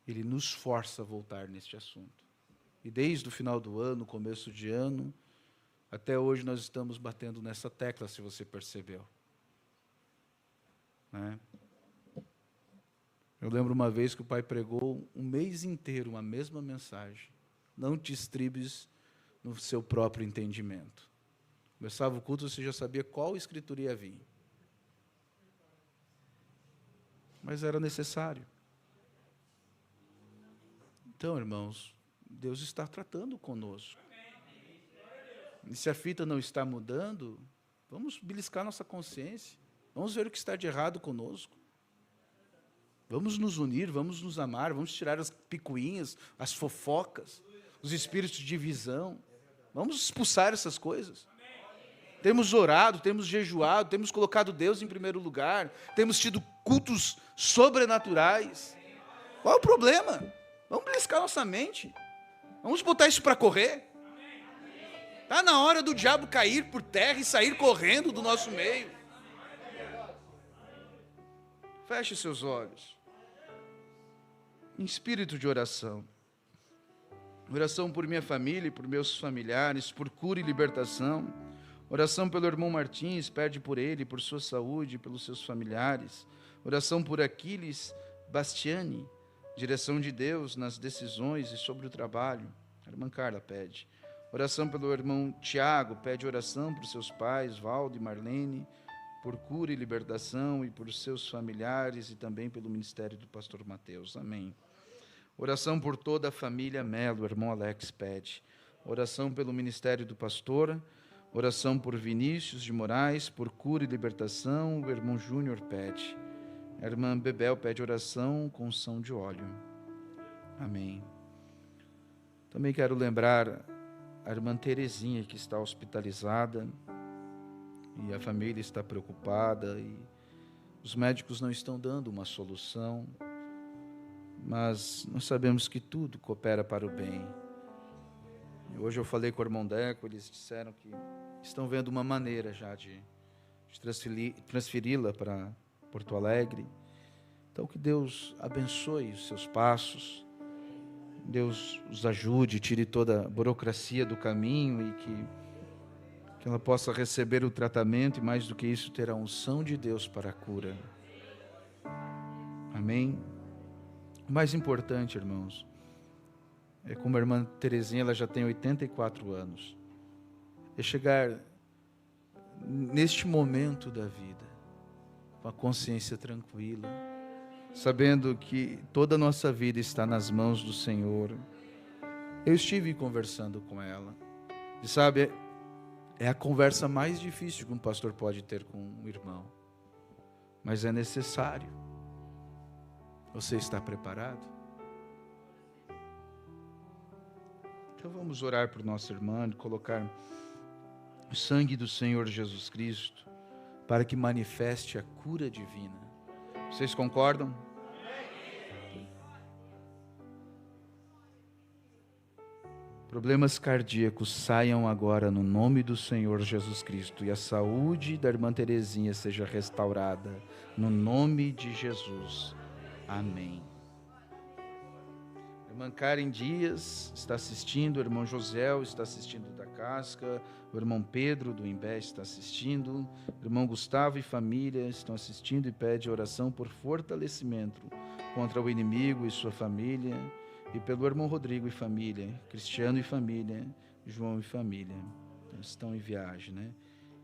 Ele nos força a voltar neste assunto. E desde o final do ano, começo de ano, até hoje nós estamos batendo nessa tecla, se você percebeu. Né? Eu lembro uma vez que o pai pregou um mês inteiro a mesma mensagem. Não te estribes no seu próprio entendimento. Começava o culto, você já sabia qual escritura ia vir. Mas era necessário. Então, irmãos, Deus está tratando conosco. E se a fita não está mudando, vamos beliscar nossa consciência. Vamos ver o que está de errado conosco. Vamos nos unir, vamos nos amar, vamos tirar as picuinhas, as fofocas, os espíritos de divisão. Vamos expulsar essas coisas. Temos orado, temos jejuado, temos colocado Deus em primeiro lugar, temos tido cultos sobrenaturais. Qual é o problema? Vamos beliscar nossa mente. Vamos botar isso para correr. Está na hora do diabo cair por terra e sair correndo do nosso meio. Feche seus olhos. Em espírito de oração. Oração por minha família e por meus familiares, por cura e libertação. Oração pelo irmão Martins, pede por ele, por sua saúde, pelos seus familiares. Oração por Aquiles Bastiani, direção de Deus nas decisões e sobre o trabalho. A irmã Carla pede. Oração pelo irmão Tiago, pede oração por seus pais, Valdo e Marlene, por cura e libertação e por seus familiares e também pelo ministério do pastor Mateus. Amém. Oração por toda a família Melo, o irmão Alex pede. Oração pelo ministério do pastor. Oração por Vinícius de Moraes, por cura e libertação, o irmão Júnior pede. A irmã Bebel pede oração com unção de óleo. Amém. Também quero lembrar a irmã Terezinha, que está hospitalizada, e a família está preocupada, e os médicos não estão dando uma solução, mas nós sabemos que tudo coopera para o bem. Hoje eu falei com o irmão Deco, eles disseram que estão vendo uma maneira já de transferi-la para Porto Alegre. Então que Deus abençoe os seus passos, Deus os ajude, tire toda a burocracia do caminho e que ela possa receber o tratamento e mais do que isso, ter a unção de Deus para a cura. Amém? O mais importante, irmãos, é como a irmã Terezinha, ela já tem 84 anos. É chegar neste momento da vida, com a consciência tranquila, sabendo que toda a nossa vida está nas mãos do Senhor. Eu estive conversando com ela, e sabe, é a conversa mais difícil que um pastor pode ter com um irmão, mas é necessário. Você está preparado? Então vamos orar por nossa irmã e colocar o sangue do Senhor Jesus Cristo para que manifeste a cura divina. Vocês concordam? Problemas cardíacos saiam agora no nome do Senhor Jesus Cristo e a saúde da irmã Terezinha seja restaurada no nome de Jesus. Amém. Irmã Karen Dias está assistindo, o irmão Josiel está assistindo da Casca, o irmão Pedro do Imbé está assistindo, o irmão Gustavo e família estão assistindo e pede oração por fortalecimento contra o inimigo e sua família, e pelo irmão Rodrigo e família, Cristiano e família, João e família. Então, estão em viagem, né?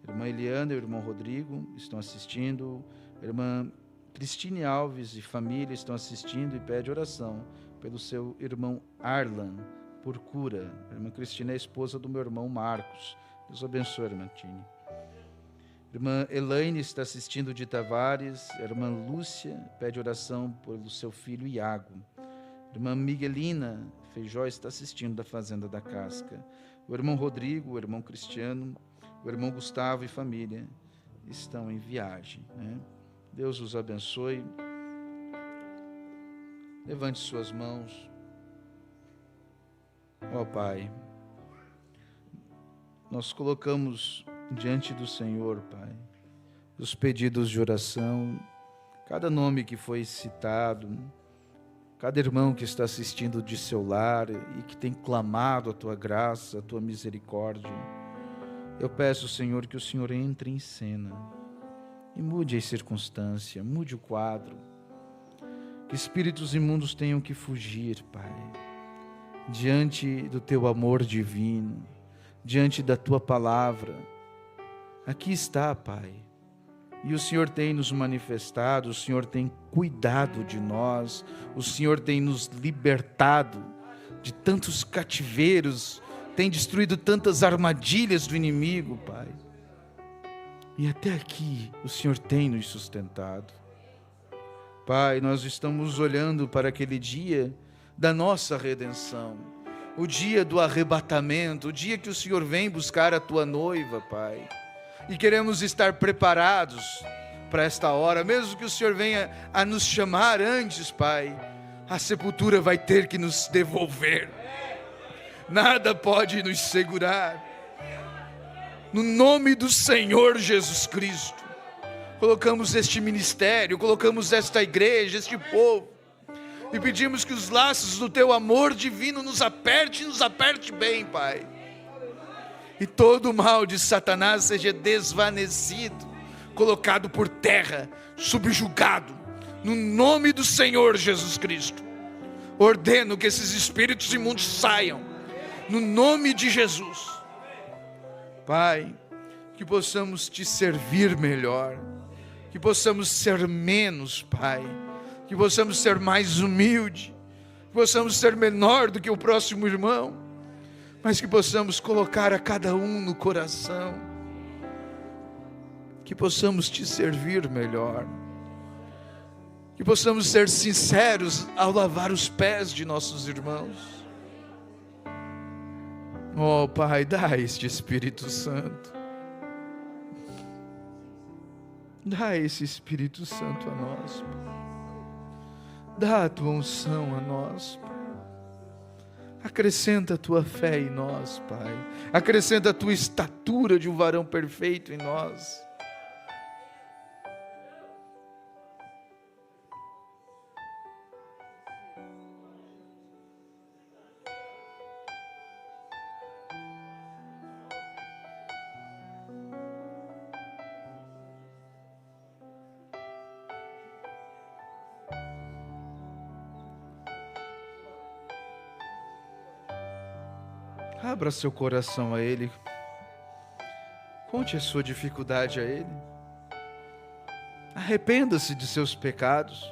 Irmã Eliana e o irmão Rodrigo estão assistindo, irmã Cristine Alves e família estão assistindo e pede oração pelo seu irmão Arlan, por cura. A irmã Cristina é a esposa do meu irmão Marcos. Deus abençoe, irmã Tine. Irmã Elaine está assistindo de Tavares. A irmã Lúcia pede oração pelo seu filho Iago. A irmã Miguelina Feijó está assistindo da Fazenda da Casca. O irmão Rodrigo, o irmão Cristiano, o irmão Gustavo e família estão em viagem, né? Deus os abençoe. Levante suas mãos. Ó Pai, nós colocamos diante do Senhor, Pai, os pedidos de oração, cada nome que foi citado, cada irmão que está assistindo de seu lar e que tem clamado a Tua graça, a Tua misericórdia. Eu peço, Senhor, que o Senhor entre em cena e mude a circunstância, mude o quadro. Que espíritos imundos tenham que fugir, Pai, diante do Teu amor divino, diante da Tua palavra. Aqui está, Pai, e o Senhor tem nos manifestado, o Senhor tem cuidado de nós, o Senhor tem nos libertado de tantos cativeiros, tem destruído tantas armadilhas do inimigo, Pai. E até aqui o Senhor tem nos sustentado. Pai, nós estamos olhando para aquele dia da nossa redenção, o dia do arrebatamento, o dia que o Senhor vem buscar a Tua noiva, Pai. E queremos estar preparados para esta hora, mesmo que o Senhor venha a nos chamar antes, Pai, a sepultura vai ter que nos devolver. Nada pode nos segurar. No nome do Senhor Jesus Cristo, colocamos este ministério, colocamos esta igreja, este povo, e pedimos que os laços do Teu amor divino nos aperte bem, Pai. E todo o mal de Satanás seja desvanecido, colocado por terra, subjugado, no nome do Senhor Jesus Cristo. Ordeno que esses espíritos imundos saiam, no nome de Jesus. Pai, que possamos Te servir melhor, que possamos ser menos, Pai, que possamos ser mais humilde, que possamos ser menor do que o próximo irmão, mas que possamos colocar a cada um no coração, que possamos Te servir melhor, que possamos ser sinceros ao lavar os pés de nossos irmãos. Oh Pai, dá este Espírito Santo, dá esse Espírito Santo a nós, Pai. Dá a Tua unção a nós, Pai. Acrescenta a Tua fé em nós, Pai. Acrescenta a Tua estatura de um varão perfeito em nós. Abra seu coração a Ele. Conte a sua dificuldade a Ele. Arrependa-se de seus pecados.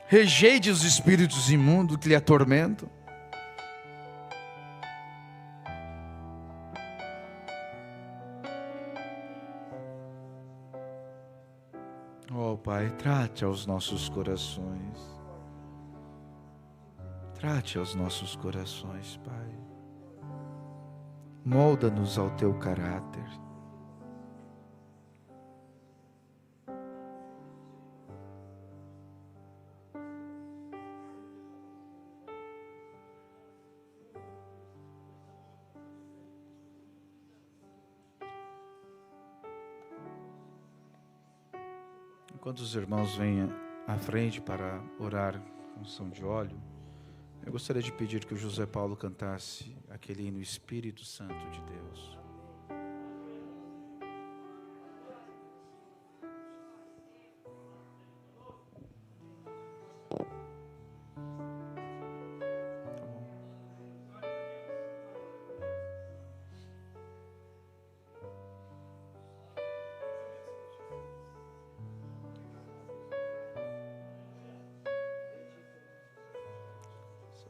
Rejeite os espíritos imundos que lhe atormentam. Oh Pai, trate aos nossos corações. Trate aos nossos corações, Pai. Molda-nos ao Teu caráter. Enquanto os irmãos vêm à frente para orar com unção de óleo, Eu gostaria de pedir que o José Paulo cantasse aquele hino Espírito Santo de Deus.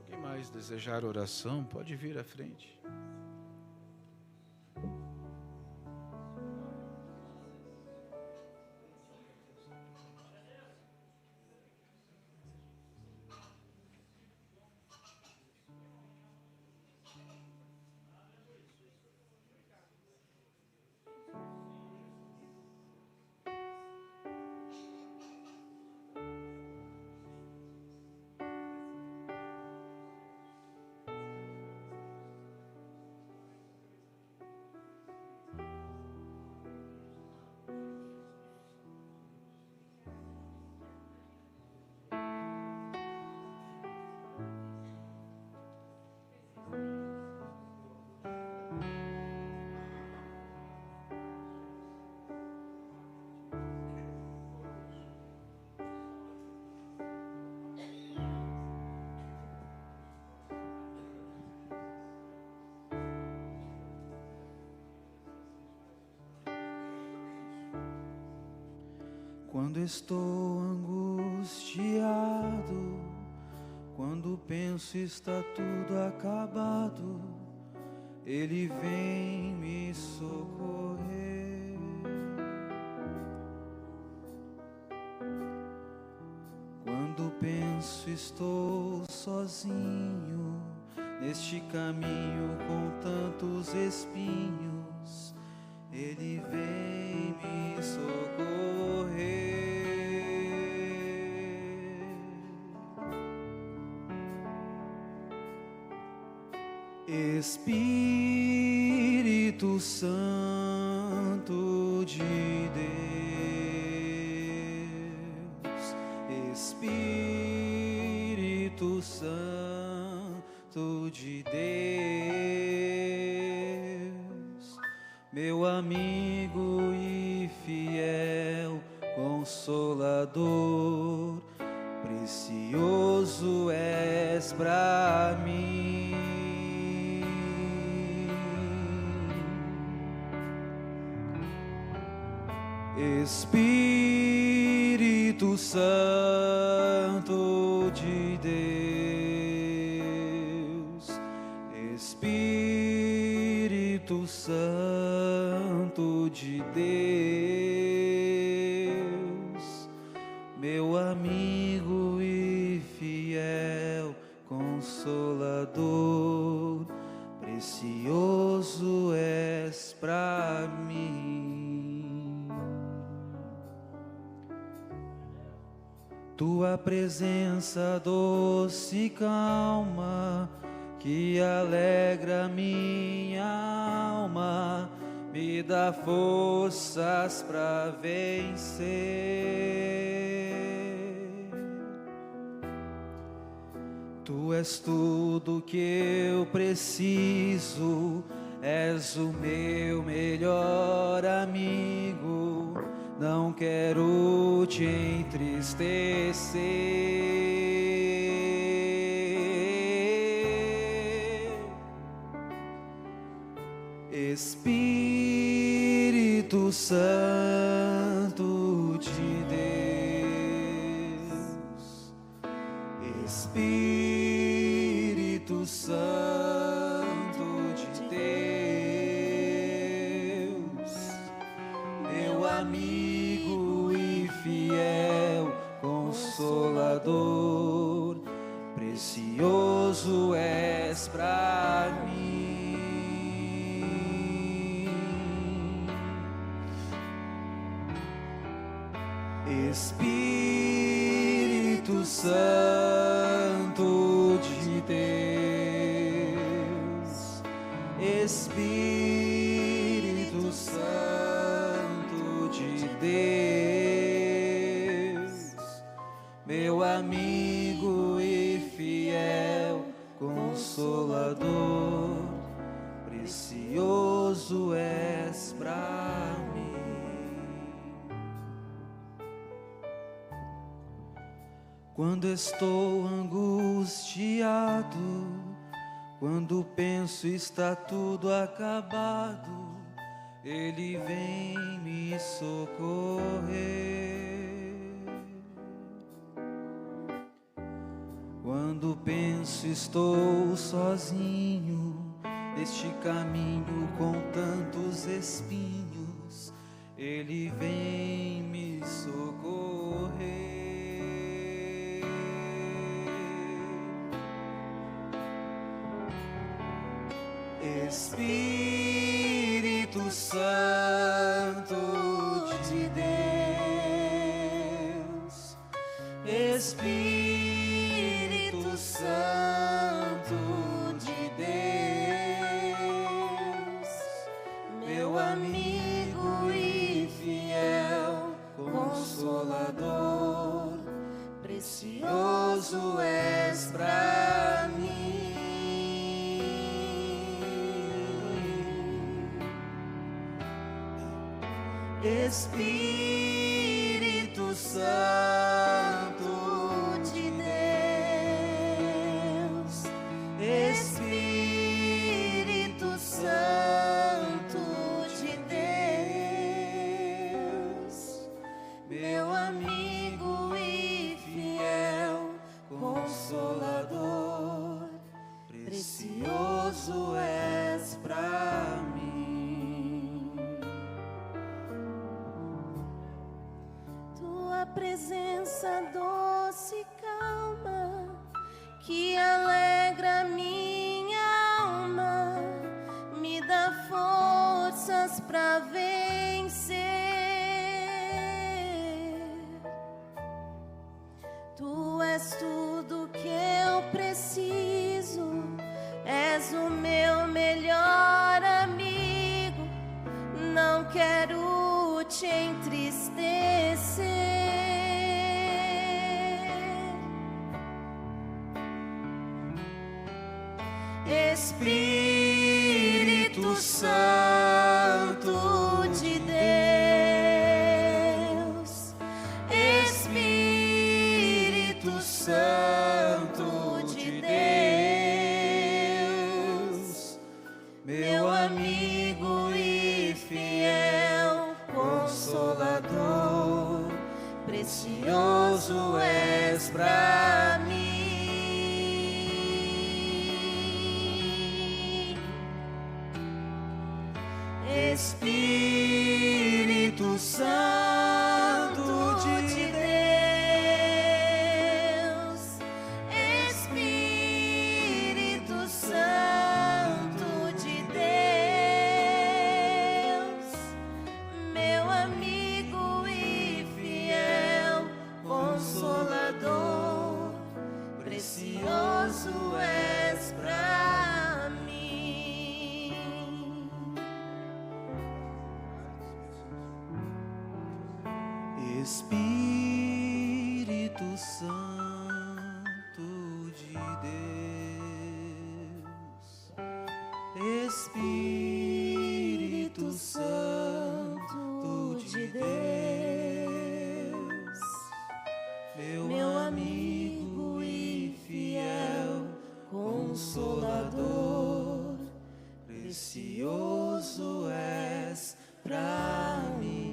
Quem mais desejar oração, pode vir à frente.
Quando estou angustiado, quando penso está tudo acabado, Ele vem me socorrer. Quando penso estou sozinho, neste caminho com tantos espinhos, Ele vem me socorrer. Espírito Santo de Deus, Espírito Santo de Deus, meu amigo e fiel Consolador, precioso és pra mim. Espírito Santo de Deus, Espírito Santo de Deus, meu amigo e fiel Consolador, precioso és pra mim. Tua presença doce e calma, que alegra minha alma, me dá forças pra vencer. Tu és tudo que eu preciso, és o meu melhor amigo. Não quero te entristecer. Espírito Santo de Deus, Espírito Santo de Deus, meu amigo e fiel Consolador, precioso és pra mim. Espírito Santo de Deus, Espírito Santo de Deus, meu amigo e fiel Consolador, precioso és pra mim. Quando estou angustiado, quando penso está tudo acabado, Ele vem me socorrer. Quando penso estou sozinho, neste caminho com tantos espinhos, Ele vem me socorrer. Espírito Santo de Deus, Espírito Santo de Deus, meu amigo e fiel Consolador, precioso és pra mim. Espírito Santo de Deus, Espírito Santo de Deus, meu amigo e fiel Consolador, precioso és pra mim.
Tua presença doce e calma, que alegra minha alma, me dá forças pra vencer. Tu és tudo que eu preciso, és o meu melhor amigo, não quero te entristecer. Espírito Santo de Deus, Espírito Santo de Deus, meu amigo e fiel Consolador, precioso és pra mim. Espírito Santo de Deus, Espírito Santo de Deus, meu amigo e fiel Consolador, precioso és pra mim.
Espírito Santo de Deus, Espírito Santo de Deus, meu amigo e fiel Consolador, precioso és pra mim.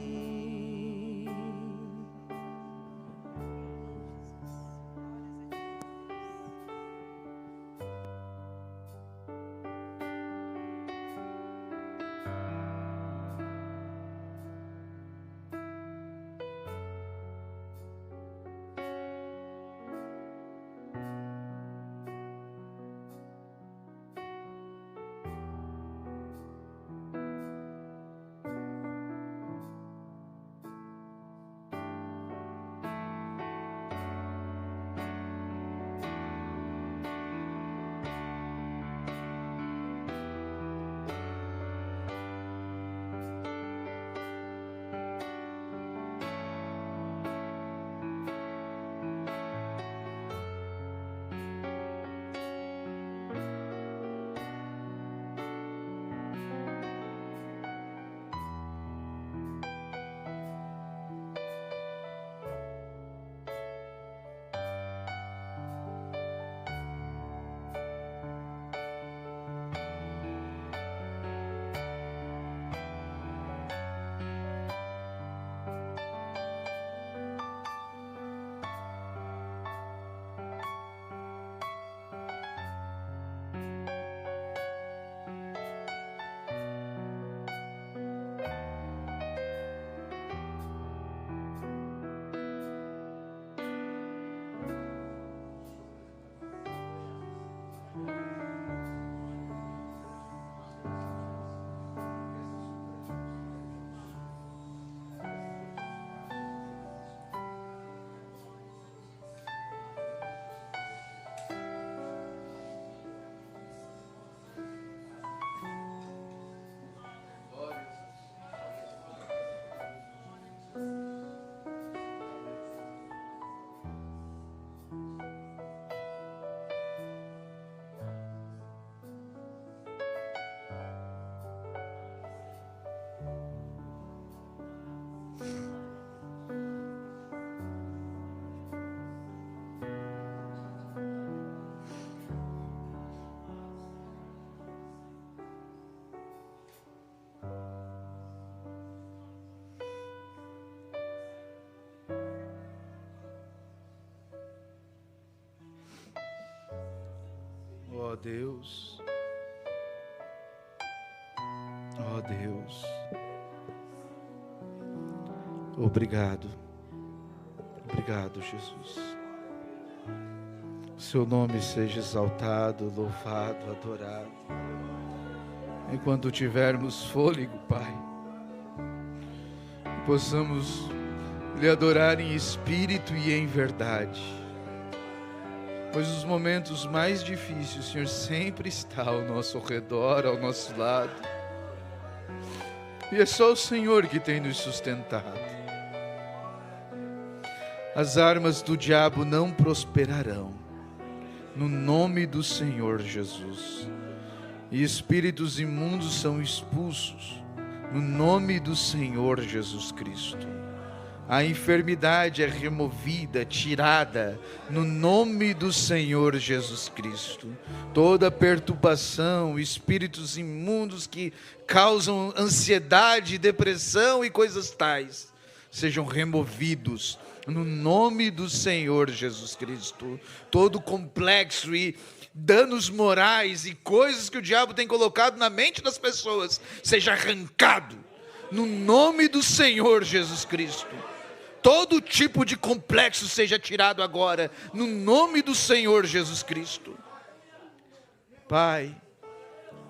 Ó Deus. Ó Deus. Obrigado. Obrigado, Jesus. Seu nome seja exaltado, louvado, adorado. Enquanto tivermos fôlego, Pai, possamos lhe adorar em espírito e em verdade. Pois nos momentos mais difíceis, o Senhor sempre está ao nosso redor, ao nosso lado. E é só o Senhor que tem nos sustentado. As armas do diabo não prosperarão, no nome do Senhor Jesus. E espíritos imundos são expulsos, no nome do Senhor Jesus Cristo. A enfermidade é removida, tirada, no nome do Senhor Jesus Cristo. Toda perturbação, espíritos imundos que causam ansiedade, depressão e coisas tais, sejam removidos, no nome do Senhor Jesus Cristo. Todo complexo e danos morais e coisas que o diabo tem colocado na mente das pessoas, seja arrancado, no nome do Senhor Jesus Cristo. Todo tipo de complexo seja tirado agora, no nome do Senhor Jesus Cristo. Pai,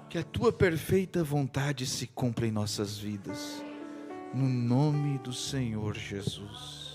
que a Tua perfeita vontade se cumpra em nossas vidas, no nome do Senhor Jesus.